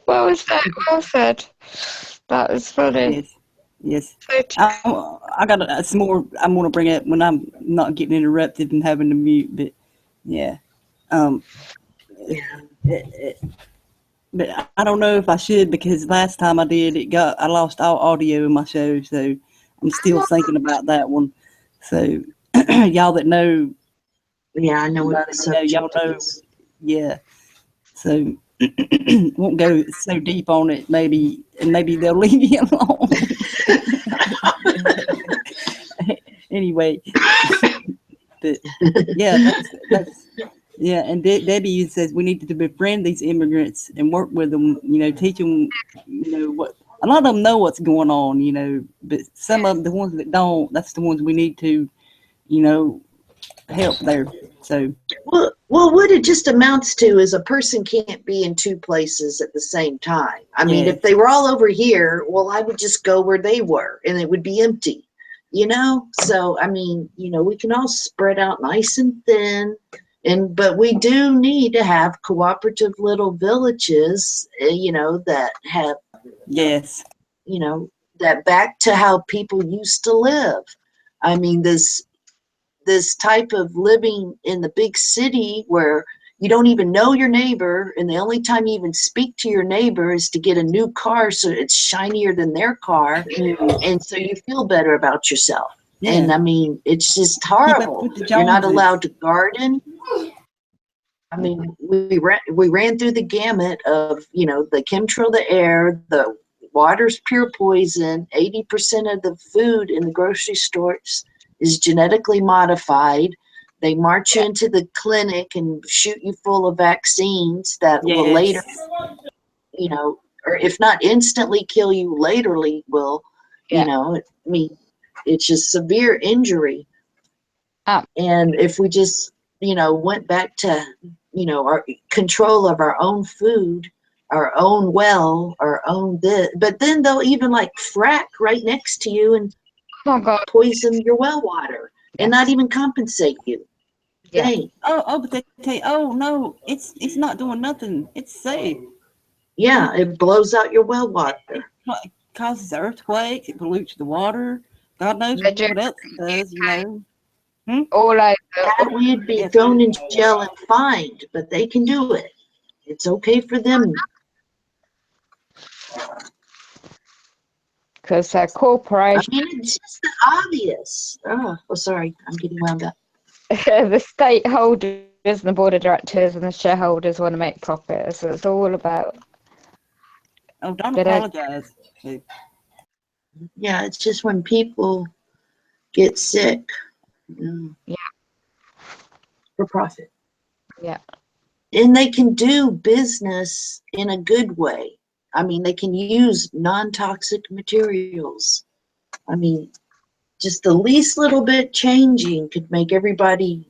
Well said. That was funny. Yes. I got some more I'm going to bring up when I'm not getting interrupted and having to mute, but yeah. But I don't know if I should because last time I did, I lost all audio in my show, so I'm still thinking about that one. So y'all that know, I know what the subject y'all know, is. Yeah. So won't go so deep on it, maybe they'll leave you alone. Anyway, but yeah, that's yeah. And Debbie says we need to befriend these immigrants and work with them. You know, teach them. You know what. A lot of them know what's going on. You know, but some of them, the ones that don't, that's the ones we need to, you know, help there. So well, what it just amounts to is a person can't be in two places at the same time. I mean, if they were all over here, well, I would just go where they were, and it would be empty. You know, so I mean, you know, we can all spread out nice and thin, but we do need to have cooperative little villages. You know, that have you know, that back to how people used to live. I mean, this type of living in the big city where you don't even know your neighbor, and the only time you even speak to your neighbor is to get a new car so it's shinier than their car, and so you feel better about yourself. And I mean, it's just horrible. You're not allowed to garden. I mean, we ran through the gamut of, you know, the chemtrail, the air, the water's pure poison. 80% of the food in the grocery stores is genetically modified. They march you into the clinic and shoot you full of vaccines that will later, you know, or if not instantly kill you, laterly will, you know, I mean, it's just severe injury. And if we just, you know, went back to, you know, our control of our own food, our own well, our own this, but then they'll even like frack right next to you and poison your well water and not even compensate you. But they tell you, oh no, it's not doing nothing. It's safe. Yeah, it blows out your well water. It causes earthquakes. It pollutes the water. God knows They do what else it does. all over. And we'd be Yes. thrown in jail and fined, but they can do it. It's okay for them. Because I corporation, mean, it's just obvious. Oh, sorry, I'm getting wound up. the stakeholders and the board of directors and the shareholders want to make profit. So it's all about. Oh, don't They don't- apologize. Yeah, it's just when people get sick. Yeah. For profit. Yeah. And they can do business in a good way. I mean, they can use non-toxic materials. I mean, just the least little bit changing could make everybody,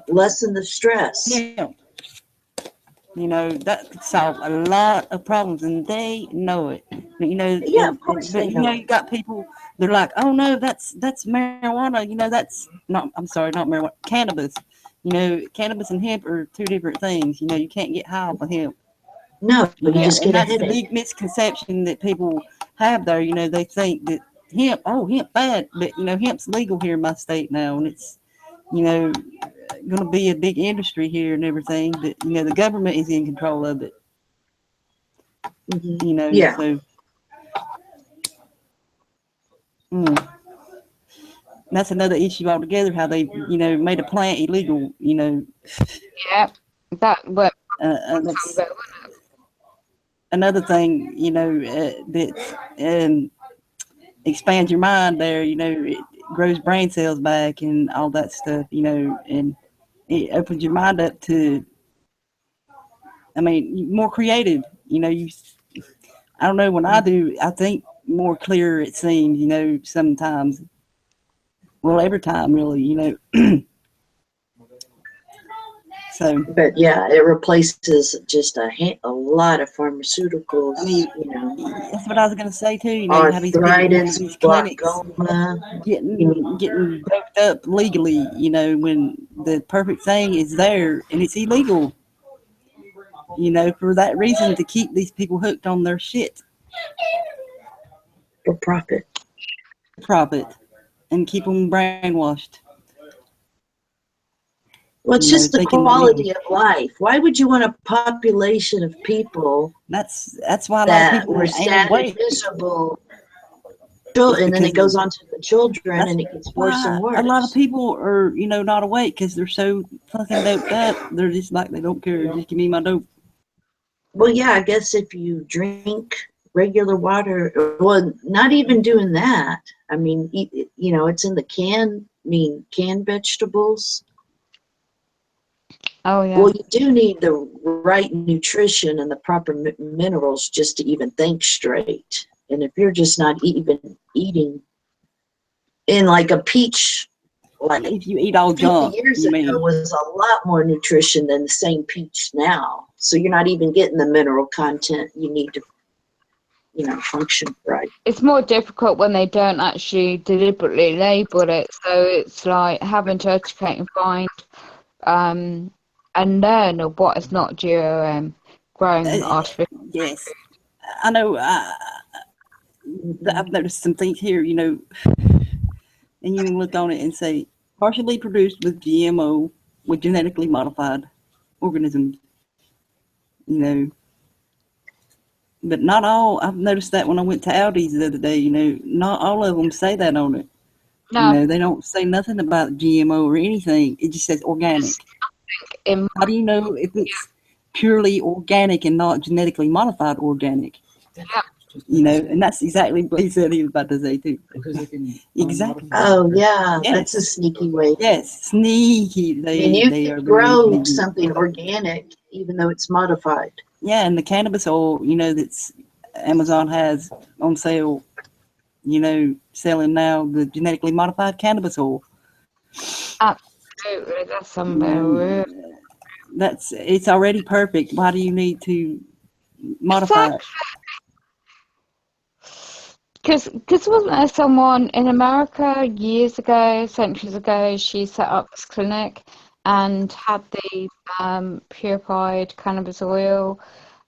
lessen the stress. Yeah. That could solve a lot of problems, and they know it. Yeah, of course they know. You got people. They're like, "Oh no, that's marijuana." That's not. I'm sorry, not marijuana. Cannabis. Cannabis and hemp are two different things. You can't get high off of hemp. No, you just And get a that's the headache. big misconception that people have there. They think that hemp bad, but hemp's legal here in my state now, and it's going to be a big industry here and everything. But the government is in control of it. Mhm. Yeah. So that's another issue altogether. How they made a plant illegal. Yeah. That but That's another thing. That expands your mind. There, it grows brain cells back and all that stuff. And it opens your mind up to. I mean, more creative. I don't know. When I do, I think more clear. It seems. Sometimes. Well, every time, really. So. But yeah, it replaces just a lot of pharmaceuticals. I mean, that's what I was going to say too. You have these people going to these clinics, glaucoma, getting doped up legally. When the perfect thing is there and it's illegal. For that reason, to keep these people hooked on their shit. For profit. And keep them brainwashed. Well, it's just the quality of life. Why would you want a population of people that's why a lot of people were sad and miserable? And then it goes on to the children, and it gets worse and worse. A lot of people are, not awake because they're so fucking doped up. They're just like, they don't care. Just give me my dope. Well, yeah, I guess if you drink regular water, well, not even doing that. I mean, it's in the canned vegetables. Oh, yeah. Well, you do need the right nutrition and the proper minerals just to even think straight. And if you're just not even eating in like a peach, like if you eat all junk, years ago was a lot more nutrition than the same peach now. So you're not even getting the mineral content you need to, function right. It's more difficult when they don't actually deliberately label it. So it's like having to educate and find and learn of what is not GMO grown artificial. Yes, I know. I've noticed some things here, and you can look on it and say partially produced with GMO, with genetically modified organisms. But not all. I've noticed that when I went to Aldi's the other day. Not all of them say that on it. No. They don't say nothing about GMO or anything. It just says organic. How do you know if it's purely organic and not genetically modified organic? Yeah. And that's exactly what he said he was about to say too. Exactly. Oh yeah, that's a sneaky way. Yes, sneaky. You can grow something organic even though it's modified. Yeah, and the cannabis oil, that's Amazon has on sale. Selling now the genetically modified cannabis oil. Absolutely, that's unbelievable. It's already perfect. Why do you need to modify it? Because wasn't there someone in America years ago, centuries ago, she set up this clinic and had the purified cannabis oil,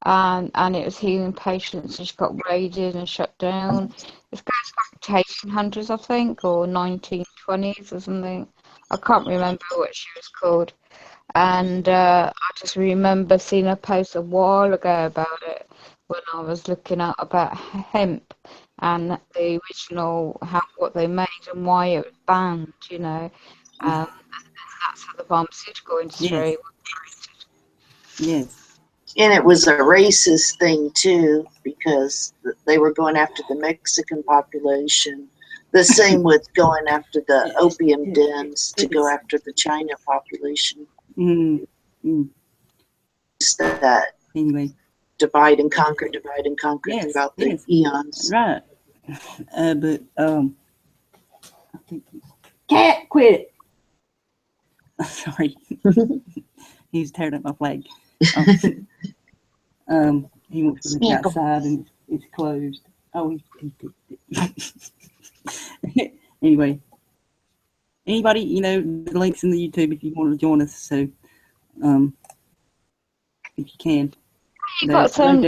and it was healing patients, and she got raided and shut down. This goes back to 1800s, I think, or 1920s or something. I can't remember what she was called. And I just remember seeing a post a while ago about it when I was looking at about hemp and the original, what they made and why it was banned, and that's how the pharmaceutical industry Yes. And it was a racist thing too, because they were going after the Mexican population. The same with going after the opium dens to go after the China population. Mm. It's that Anyway. divide and conquer Yes, throughout the yes. eons. Right. But I think cat quit. Sorry. He's tearing up my flag. He wants to look outside and it's closed. Oh, he picked it. Anyway. Anybody, the link's in the YouTube if you want to join us. So, if you can. got some.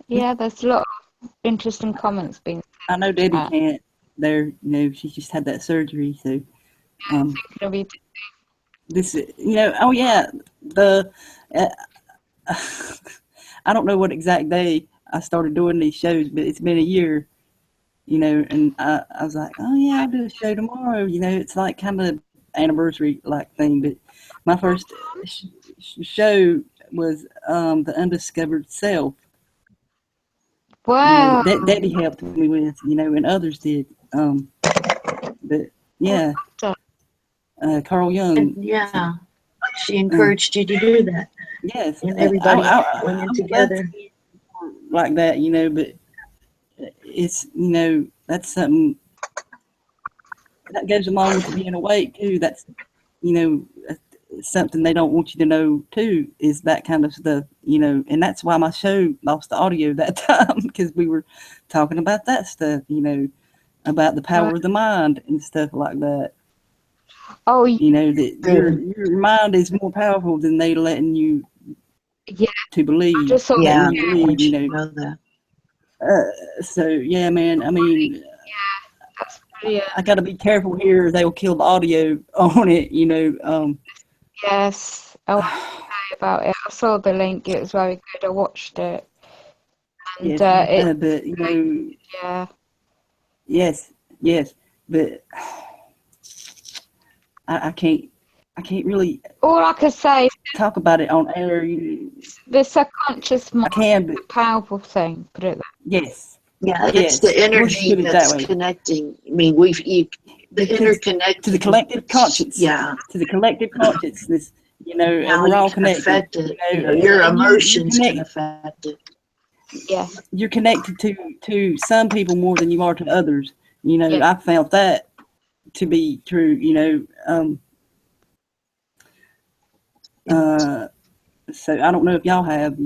Yeah, there's a lot of interesting comments being. I know Debbie can't. There, she just had that surgery, so. This, oh yeah, I don't know what exact day I started doing these shows, but it's been a year, and I was like, oh yeah, I'll do a show tomorrow. It's like kind of anniversary like thing. But my first show was The Undiscovered Self. Wow. That Debbie helped me with, and others did. But yeah, Carl Jung. And yeah, she encouraged you to do that. Yes, and everybody went in together like that, But it's that's something that goes along with being awake too. That's something they don't want you to know too, is that kind of stuff, and that's why my show lost the audio that time, because we were talking about that stuff, about the power of the mind and stuff like that. Oh, that your mind is more powerful than they letting you to believe. I just saw believe, know that. So yeah, man. I mean, I got to be careful here. They'll kill the audio on it, Yes, I want to say about it. I saw the link. It was very good. I watched it. And but yeah. Yes, but I can't really. All I could say is talk about it on air. The subconscious mind. I can, but a powerful thing. Put it that. Yes. Yeah, it's the energy that's connecting. I mean, interconnected to the collective conscience. Yeah, to the collective consciousness. And we're all connected. Your emotions can affect it. Yeah, you're connected to some people more than you are to others. I felt that to be true. So I don't know if y'all have.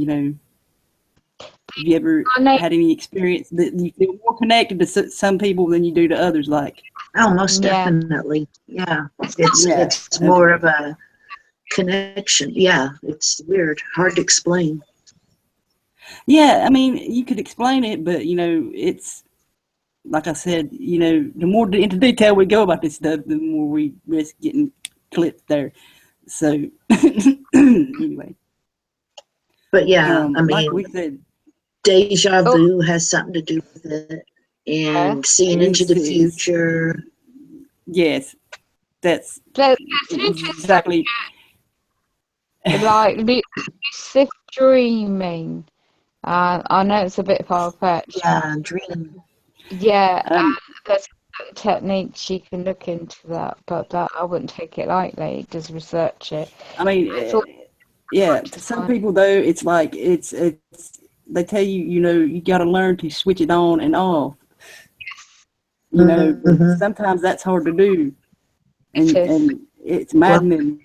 Have you ever had any experience that you feel more connected to some people than you do to others? Like, oh, most definitely. Yeah, it's more of a connection. Yeah, it's weird, hard to explain. Yeah, I mean, you could explain it, but it's like I said. The more into detail we go about this stuff, the more we risk getting clipped there. So anyway. But yeah, I mean, like we said. Deja vu has something to do with it, and seeing into the future. Yes, that's exactly like lucid dreaming. I know it's a bit far-fetched. Yeah, dreaming. Yeah, there's techniques you can look into that, but that I wouldn't take it lightly. Just research it. I mean, to some people though, it's like it's. They tell you, you got to learn to switch it on and off. Sometimes that's hard to do, and it's maddening.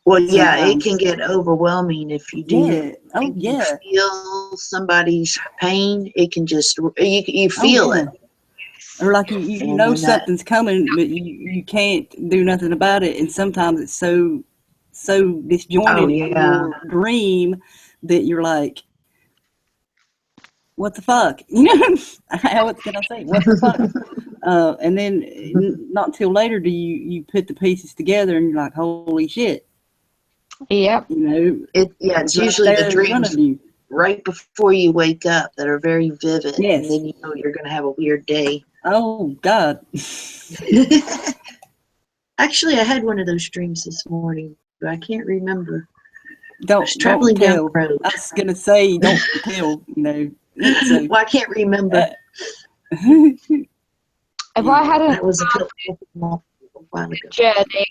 Well, yeah, it can get overwhelming if you do. Yeah. Oh, yeah. You feel somebody's pain, it can just you feel it. Or like you know something's coming, but you can't do nothing about it, and sometimes it's so disjointed in your dream that you're like, what the fuck? You know, what can I say? What the fuck? And then not until later do you put the pieces together and you're like, holy shit. Yep. You know, it's usually the dreams right before you wake up that are very vivid. Yes. And then you know you're going to have a weird day. Oh, God. Actually, I had one of those dreams this morning, but I can't remember. Don't I was traveling down tell. the road. I was going to say, don't tell, you know. So, Well, I can't remember. If I hadn't That was a while ago. journey,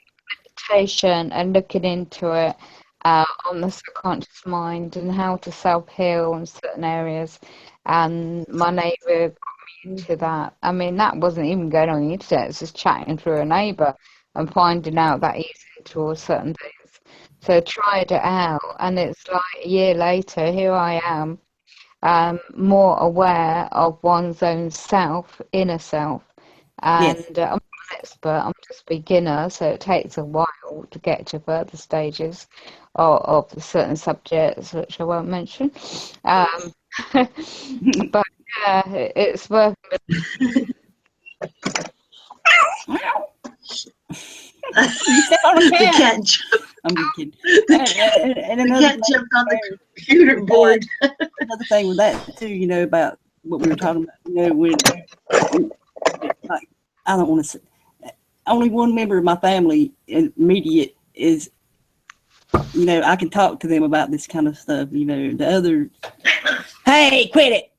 meditation, and looking into it on the subconscious mind and how to self-heal in certain areas, and my neighbour got me into that. I mean, that wasn't even going on the internet. It's just chatting through a neighbour and finding out that he's into certain things. So tried it out, and it's like a year later, here I am, more aware of one's own self, inner self. And yes. I'm not an expert, I'm just a beginner, so it takes a while to get to further stages of the certain subjects, which I won't mention. But yeah, it's working. You step on a The cat. cat jumped, I'm just kidding. And the another cat jumped on the computer board. another thing with that too, you know, about what we were talking about, you know, when like, I don't want to say, only one member of my family immediate is, you know, I can talk to them about this kind of stuff, you know. The other, hey, quit it.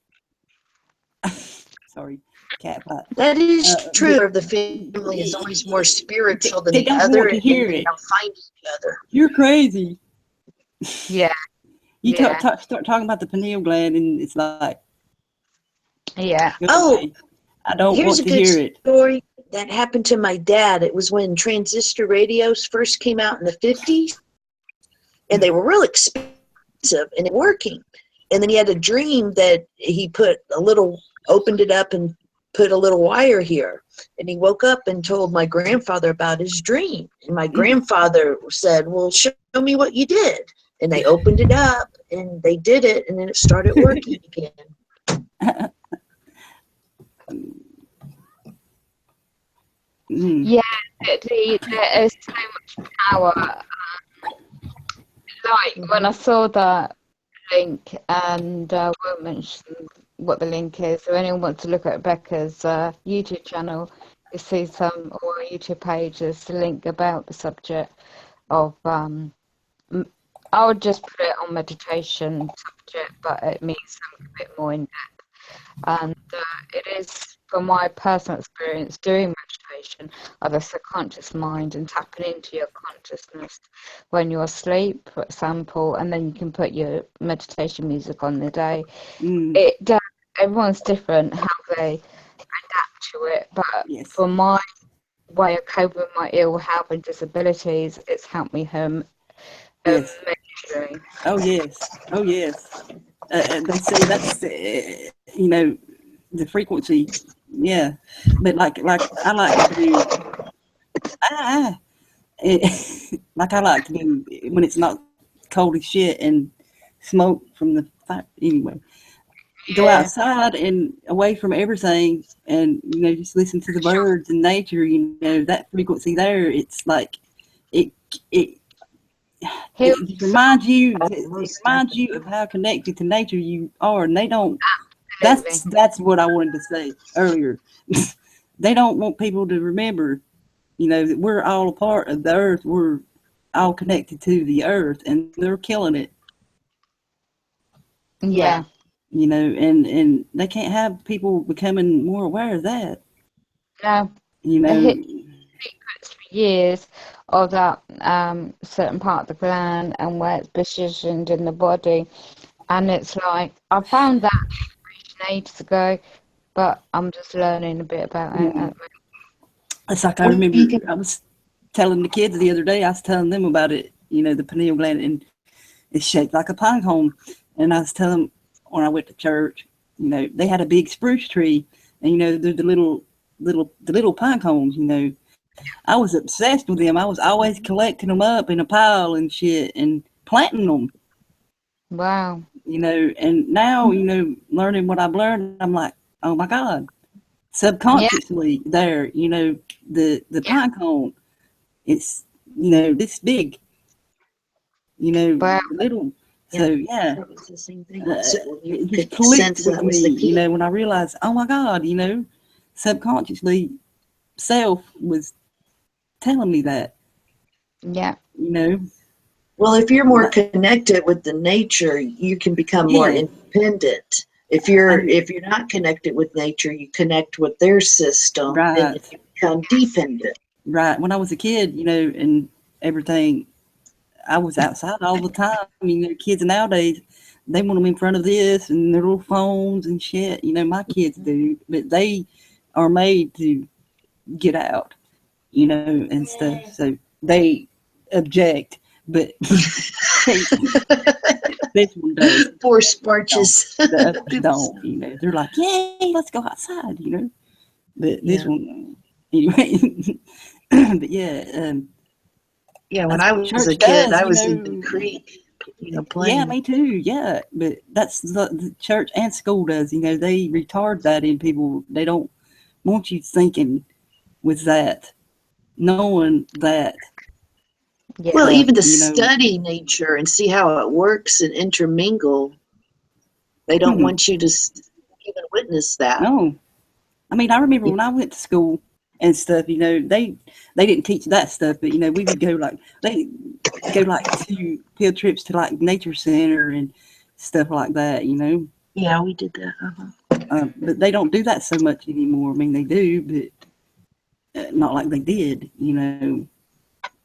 Sorry, cat fight. That is true. Of the family is always more spiritual than They the don't other, want to hear and they it. don't find each other. You're crazy. Yeah, You Yeah. start talking about the pineal gland, and it's like, yeah. go Oh, away. I don't Here's want a to good hear it. story that happened to my dad. It was when transistor radios first came out in the 50s, and they were real expensive and working. And then he had a dream that he opened it up and put a little wire here. And he woke up and told my grandfather about his dream. And my grandfather said, well, show me what you did. And they opened it up, and they did it, and then it started working again. Yeah, there is so much power. Like when I saw that link, and I won't mention what the link is, so anyone wants to look at Becca's YouTube channel, you see some, or YouTube page, there's the link about the subject of, I would just put it on meditation subject, but it means something a bit more in depth. And it is, from my personal experience doing meditation, of the subconscious mind and tapping into your consciousness when you're asleep, for example, and then you can put your meditation music on the day. It does, everyone's different how they adapt to it, but Yes. for my way of coping with my ill health and disabilities, it's helped me Yes. immensely. Oh yes. Oh yes. They say that's you know, the frequency. Yeah, but like I like to do. Like I like to do when it's not cold as shit and smoke from the fire. Anyway, go outside and away from everything, and you know, just listen to the birds and nature. You know, that frequency there. It's like it reminds you of how connected to nature you are, and they don't. That's what I wanted to say earlier. They don't want people to remember, you know, that we're all a part of the earth. We're all connected to the earth, and they're killing it. Yeah. You know, and they can't have people becoming more aware of that. No. You know, secrets for years of that certain part of the gland and where it's positioned in the body, and it's like I found that information ages ago, but I'm just learning a bit about it. It's like I remember I was telling the kids the other day. I was telling them about it. You know, the pineal gland, and it's shaped like a pine cone. And I was telling them when I went to church, you know, they had a big spruce tree, and you know, the little pine cones. You know, I was obsessed with them. I was always collecting them up in a pile and shit and planting them. Wow. You know, and now, you know, learning what I've learned, I'm like, oh my God, Yeah. subconsciously there, you know, the pine cone, it's, you know, this big, you know, Wow. little. Yeah, So yeah, that was the same thing. So you it just could clicked sense with that me, was the you know, key. when I realized, oh my God, you know, subconsciously self was telling me that, Yeah. you know, Well, if you're more connected with the nature, you can become more yeah, independent. and If you're not connected with nature, you connect with their system, and right, you become dependent. right. When I was a kid, you know, and everything, I was outside all the time. I mean, the kids nowadays, they want them in front of this and their little phones and shit. You know, my kids do, but they are made to get out, you know, and stuff. So they object, but they, this one does. Poor Don't. sparches. The others don't. You know, they're like, "Yay, let's go outside," you know. But this Yeah. one, anyway. But yeah, Yeah, when that's I what was a church kid, does, I you was in the know. creek, Yeah, playing. me too. Yeah, but that's the church and school does. You know, they retard that in people. They don't want you thinking with that, knowing that. Well, Yeah. even to You know, study nature and see how it works and intermingle, they don't want you to even witness that. no. I mean, I remember Yeah. when I went to school and stuff. You know, they didn't teach that stuff, but you know, we would go like they go like to field trips to like nature center and stuff like that. You know, Yeah, we did that. but they don't do that so much anymore. I mean, they do, but not like they did. You know,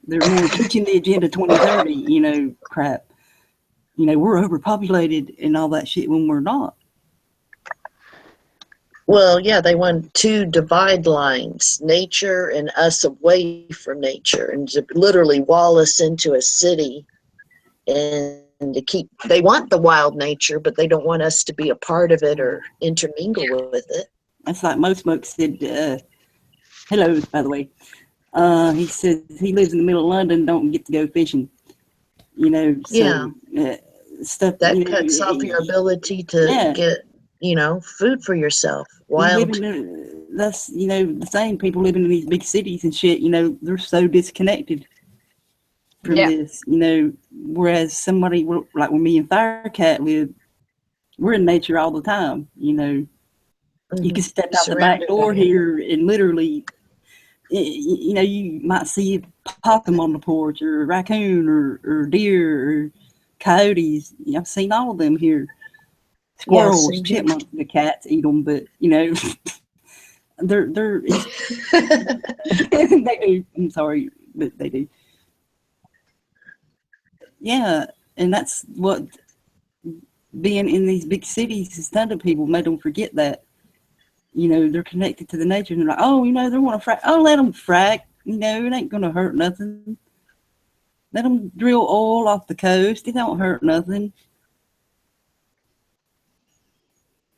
they're more teaching the Agenda 2030. You know, crap. You know, we're overpopulated and all that shit when we're not. Well, yeah, they want two divide lines, nature and us away from nature, and to literally wall us into a city and to keep, they want the wild nature, but they don't want us to be a part of it or intermingle with it. That's like Mo Smoke said. Hello, by the way. He says he lives in the middle of London, don't get to go fishing. You know, Yeah, so stuff. that You cuts off your know, ability to yeah. get, food for yourself. You live Wild. in that's you know the same people living in these big cities and shit. You know, they're so disconnected from Yeah. this. You know, whereas somebody like when me and Firecat live, we're in nature all the time. You know, you can step out the back Surrounded by door it. here and literally, you know, you might see a possum on the porch or a raccoon or deer or coyotes. You know, I've seen all of them here. Yeah, Squirrels, same here. chipmunks, the cats eat them, but you know, they're they do. I'm sorry, but they do. Yeah, and that's what being in these big cities has done to people. Made them forget that. You know, they're connected to the nature, and they're like, oh, you know, they want to frack. Oh, let them frack. You know, it ain't gonna hurt nothing. Let them drill oil off the coast. It don't hurt nothing.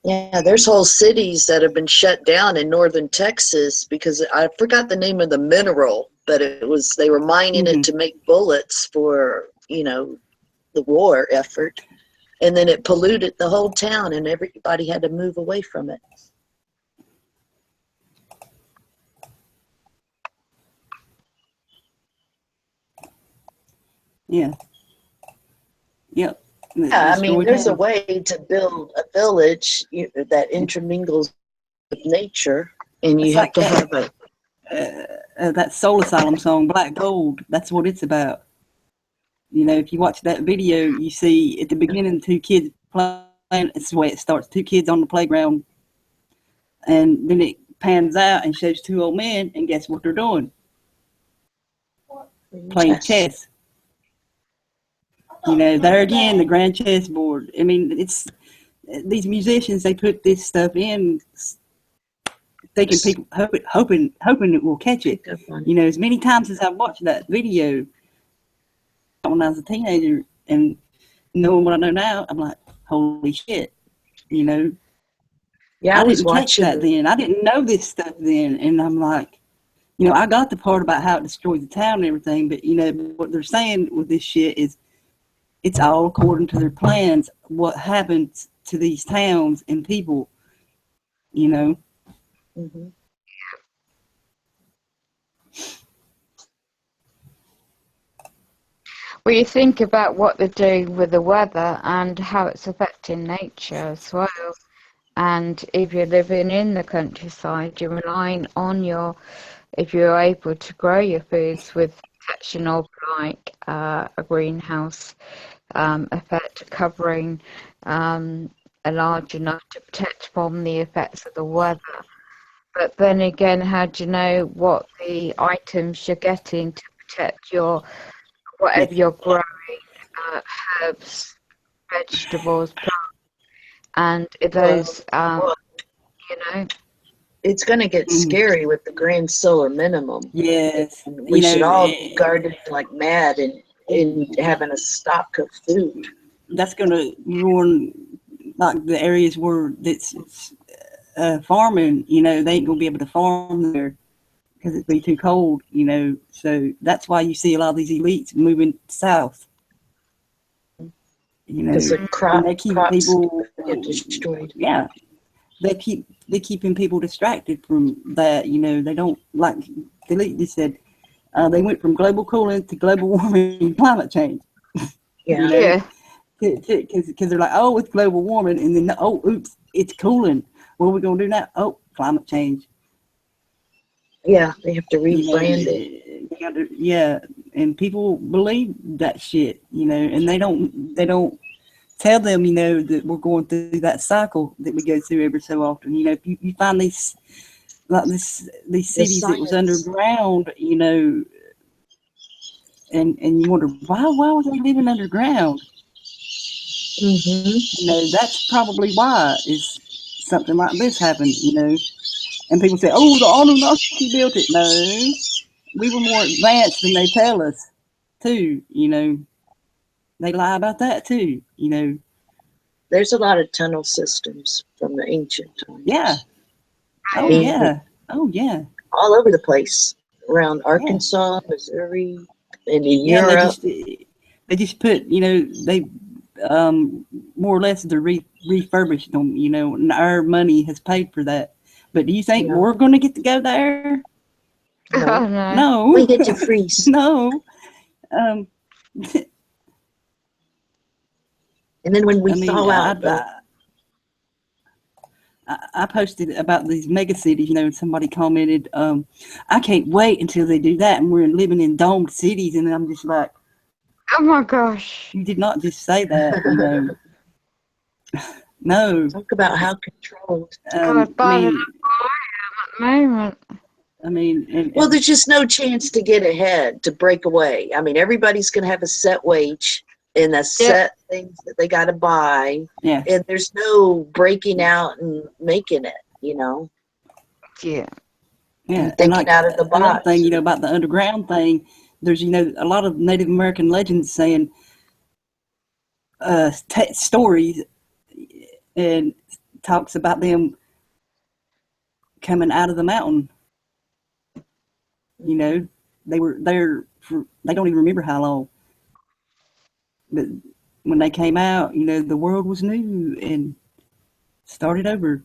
Yeah, there's whole cities that have been shut down in northern Texas because I forgot the name of the mineral, but it was they were mining it Mm-hmm. to make bullets for, the war effort. And then it polluted the whole town and everybody had to move away from it. Yeah. Yep. Yeah, I mean, Destroy there's a town. way to build a village that intermingles with nature, and you It's have like to have a that Soul Asylum song, Black Gold. That's what it's about. You know, if you watch that video, you see at the beginning two kids playing. It's the way it starts. Two kids on the playground, and then it pans out and shows two old men, and guess what they're doing? Playing chess. You know, there again, the grand chessboard. I mean, it's these musicians. They put this stuff in, thinking people hoping it will catch it. You know, as many times as I've watched that video when I was a teenager, and knowing what I know now, I'm like, holy shit. You know, Yeah, I I was didn't catch that watching. then. I didn't know this stuff then, and I'm like, you know, I got the part about how it destroyed the town and everything, but you know what they're saying with this shit is it's all according to their plans. What happens to these towns and people, you know? Mhm. Well, you think about what they're doing with the weather and how it's affecting nature as well. And if you're living in the countryside, you're relying on if you're able to grow your foods with protection of a greenhouse effect covering a large enough to protect from the effects of the weather. But then again, how do you know what the items you're getting to protect whatever you're growing, herbs, vegetables, plants, and those, you know. It's going to get scary with the grand solar minimum. Yes. We should all be guarded like mad and having a stock of food. That's going to ruin like the areas where it's farming. You know, they ain't going to be able to farm there because it'd be too cold. You know, so that's why you see a lot of these elites moving south. You know, Because the crops people get destroyed. Yeah, they're keeping people distracted from that. You know, they don't like the elite just said they went from global cooling to global warming and climate change. Yeah. You know? Because they're like, oh, it's global warming, and then oh, oops, it's cooling. What are we gonna do now? Oh, climate change. Yeah, they have to rebrand it. Yeah, and people believe that shit, you know, and they don't tell them, you know, that we're going through that cycle that we go through every so often. You know, you find these cities that was underground, you know, and you wonder why were they living underground? Mm-hmm. You know, that's probably why is something like this happened, you know. And people say, oh, the Anunnaki built it. No, we were more advanced than they tell us, too, you know. They lie about that, too, you know. There's a lot of tunnel systems from the ancient times. Yeah. Oh, yeah. Oh, yeah. All over the place. Around Arkansas, Missouri, and in Europe. They just put, you know, they more or less they're refurbished them, you know, and our money has paid for that. But do you think we're going to get to go there? No. No. We get to freeze. No. And then when we thaw out, I posted about these mega cities, you know, and somebody commented, I can't wait until they do that and we're living in domed cities. And I'm just like, oh my gosh. You did not just say that, you know. No. Talk about how controlled. Well, there's just no chance to get ahead, to break away. I mean, everybody's going to have a set wage and a set things that they got to buy. Yeah. And there's no breaking out and making it, you know. Yeah. Yeah. Thinking like, out of the box. Another thing, you know, about the underground thing, there's, you know, a lot of Native American legends saying stories and talks about them coming out of the mountain. You know, they were there for, they don't even remember how long. But when they came out, you know, the world was new and started over.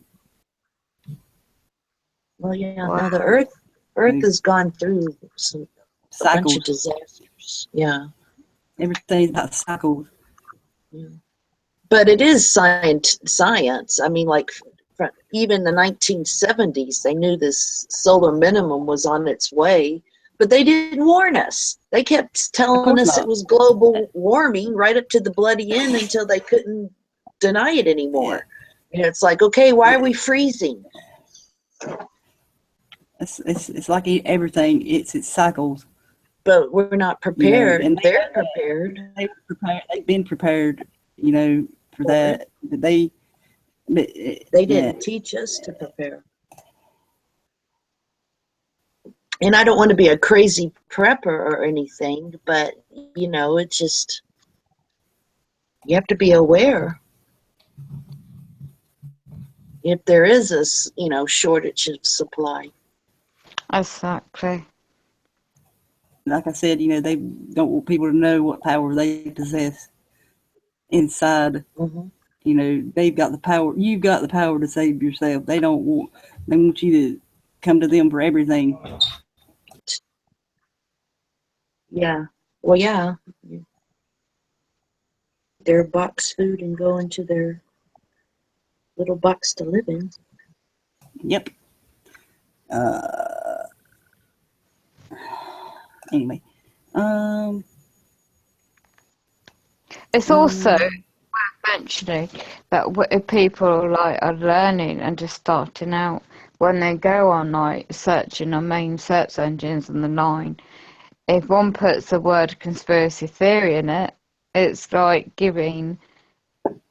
Well, yeah, now the earth has gone through some cycles. A bunch of disasters. Yeah. Everything's about cycles. Yeah. But it is science. I mean, like, even the 1970s, they knew this solar minimum was on its way, but they didn't warn us. They kept telling us it was global warming right up to the bloody end until they couldn't deny it anymore. You know, it's like, okay, why are we freezing? It's like everything. It's cycles. But we're not prepared, and they're prepared. They've been prepared, you know, for that. But they didn't teach us to prepare. And I don't want to be a crazy prepper or anything, but, you know, it's just, you have to be aware. If there is a, you know, shortage of supply. Exactly. Like I said, you know, they don't want people to know what power they possess. inside. Mm-hmm. You know, they've got the power. You've got the power to save yourself. They don't want. They want you to come to them for everything. Yeah. Well, yeah. Their box food and go into their little box to live in. Yep. Anyway, It's also mentioning that if people like are learning and just starting out, when they go on like searching on main search engines and the line, if one puts the word conspiracy theory in it, it's like giving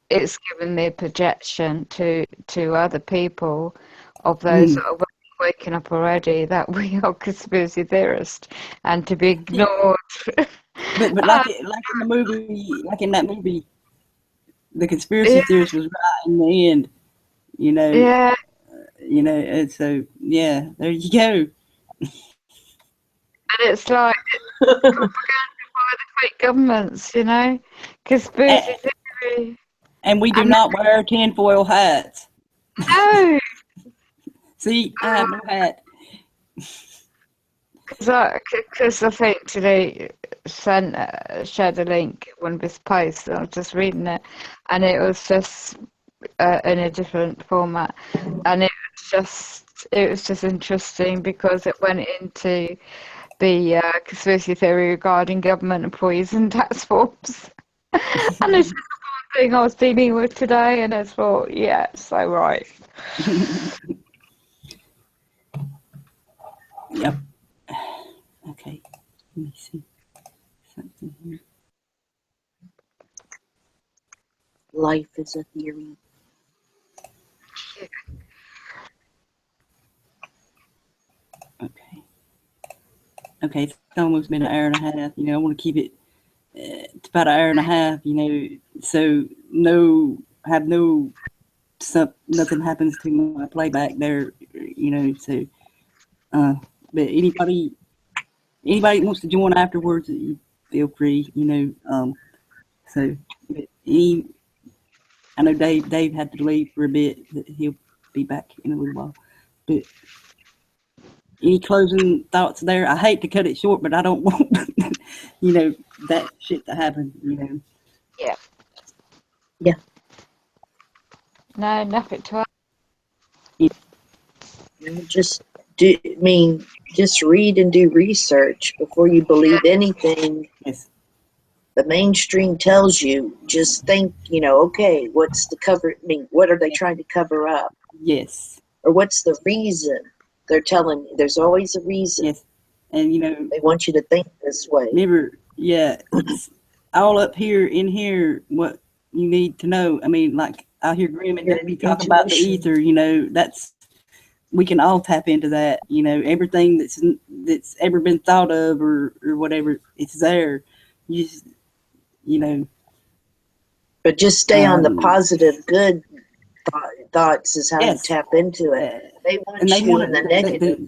the projection to other people of those that are waking up already that we are conspiracy theorists and to be ignored. but like in the movie, like in that movie, the conspiracy theorist was right in the end. You know. Yeah. You know, and so yeah, there you go. And it's like propaganda by the fake governments, you know, conspiracy theory. And we do not wear tinfoil hats. No. See, I have no hat. Because I think today shared a link one of his posts. I was just reading it, and it was just in a different format, and it was just interesting because it went into the conspiracy theory regarding government employees and tax forms. And it's just one thing I was dealing with today, and I thought, yeah, so right. Yep. Okay. Let me see something here. Life is a theory. Okay, it's almost been an hour and a half. You know, I want to keep it it's about an hour and a half. You know, so nothing happens to my playback there. You know, so but anybody wants to join afterwards, you feel free. You know, so but I know Dave had to leave for a bit, but he'll be back in a little while. But any closing thoughts there? I hate to cut it short, but I don't want, you know, that shit to happen, you know. Yeah. Yeah. No, nothing to add. Just read and do research before you believe anything. Yes. The mainstream tells you. Just think, you know, okay, what's the cover? I mean, what are they trying to cover up? Yes. Or what's the reason? They're telling you there's always a reason. Yes. And, you know, they want you to think this way. Never, yeah, it's all up here in here what you need to know. I mean, like I hear Grim and Debbie talk about the ether, you know, we can all tap into that, you know, everything that's ever been thought of or whatever, it's there. You just, you know. But just stay on the positive, good thoughts is how you tap into it. They want you in the negative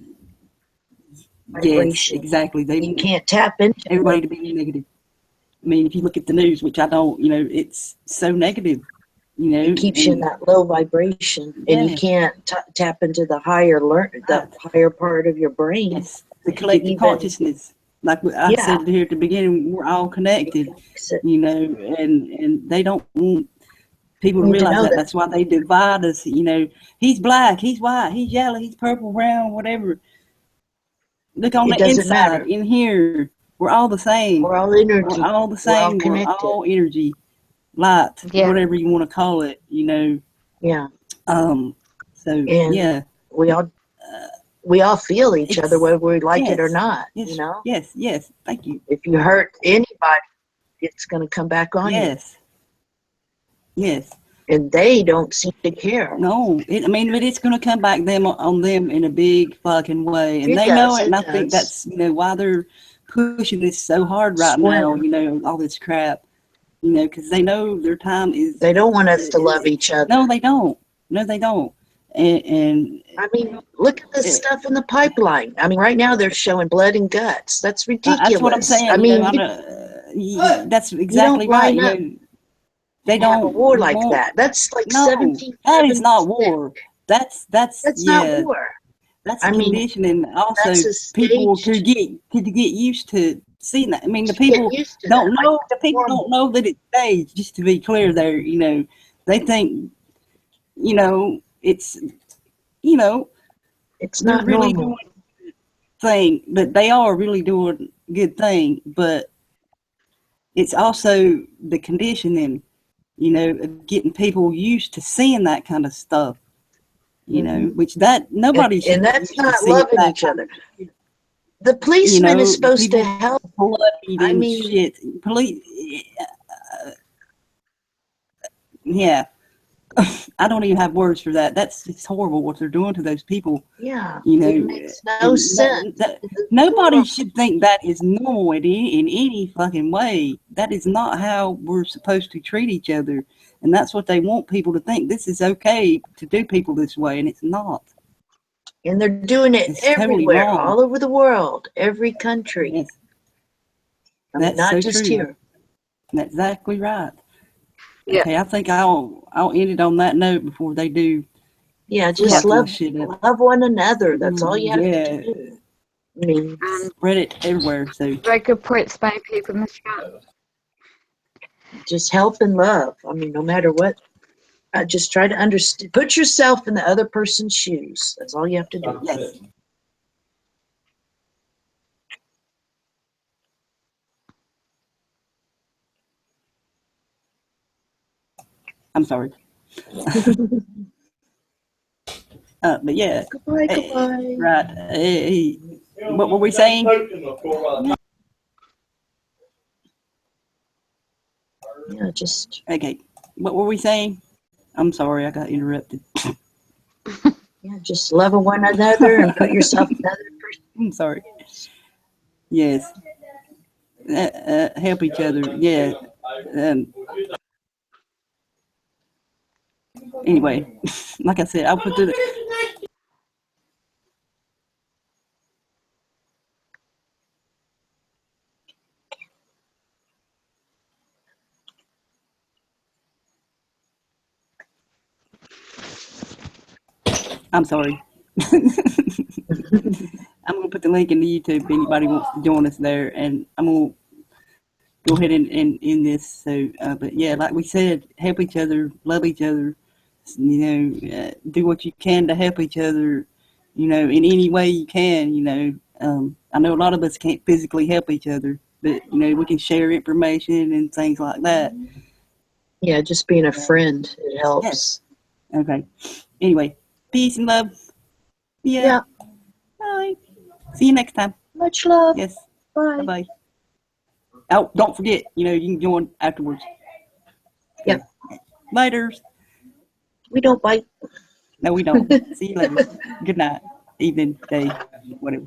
vibration. Yes, exactly. You can't tap into everybody to be negative. I mean, if you look at the news, which I don't, you know, it's so negative. You know, it keeps you in that low vibration, and you can't tap into the higher higher part of your brain. Yes, the collective consciousness. Like I said here at the beginning, we're all connected. You know, and they don't want people to realize that. That's why they divide us. You know, he's black, he's white, he's yellow, he's purple, brown, whatever. Look on the inside, in here, we're all the same. We're all energy. We're all the same. We're all energy, light, whatever you want to call it. You know. Yeah. So yeah, we all feel each other whether we like it or not. Yes, you know. Yes. Thank you. If you hurt anybody, it's going to come back on you. Yes. And they don't seem to care. No, but it's going to come back on them in a big fucking way, and they know it. And I think that's why they're pushing this so hard right now. You know, all this crap. You know, because they know their time is. They don't want us to love each other. No, they don't. And I mean, look at this stuff in the pipeline. I mean, right now they're showing blood and guts. That's ridiculous. That's what I'm saying. I mean, that's exactly right. They have a don't war like want, that. That's like no, 1776. that is not war. That's That's yeah, not war. that's I mean, conditioning. Also, that's a people staged to get used to seeing that. I mean, the to get people used to don't that. Like know. The people normal. don't know that it's staged. Just to be clear, there, you know, they think, you know, it's, you know, It's they're not really normal. doing thing, but they are really doing a good thing. But it's also the conditioning, you know, of getting people used to seeing that kind of stuff. You know, which that nobody should And be that's used to not seeing loving that each kind other. of, The you policeman is know, supposed to people help. bloodied I and mean, shit. Police, yeah. I don't even have words for that. That's it's horrible what they're doing to those people. yeah, You it know, makes no and sense. nobody should think that is normal in any fucking way. That is not how we're supposed to treat each other, and that's what they want people to think. This is okay to do people this way, and it's not. And they're doing it It's totally everywhere, wrong. all over the world, every country. Yes, I mean, that's not so just true. here. That's exactly right. Yeah. Okay, I think I'll end it on that note before they do Yeah, just fuck my love shit up. love one another. That's all you have Yeah, to do. I mean, And spread it everywhere. So very good points by people, Miss Scott. just help and love. I mean, no matter what. Just try to understand. Put yourself in the other person's shoes. That's all you have to do. yes. I'm sorry. But yeah, Goodbye, goodbye. right. What were we saying? Yeah, just Okay, what were we saying? I'm sorry, I got interrupted. just love one another and put yourself in the other person's I'm sorry. Yes, help each other. Yeah. Anyway, like I said, I'll put the. I'm sorry. I'm gonna put the link in the YouTube if anybody wants to join us there, and I'm gonna go ahead and end this. So, but yeah, like we said, help each other, love each other. You know, do what you can to help each other. You know, in any way you can. You know, I know a lot of us can't physically help each other, but you know, we can share information and things like that. Yeah, just being a friend, it helps. Yes. Okay. Anyway, peace and love. Yeah. Bye. See you next time. Much love. Yes. Bye. Bye-bye. Oh, don't forget, you know, you can join afterwards. Yep. Laters. We don't bite. No, we don't. See you later. Good night, evening, day, whatever.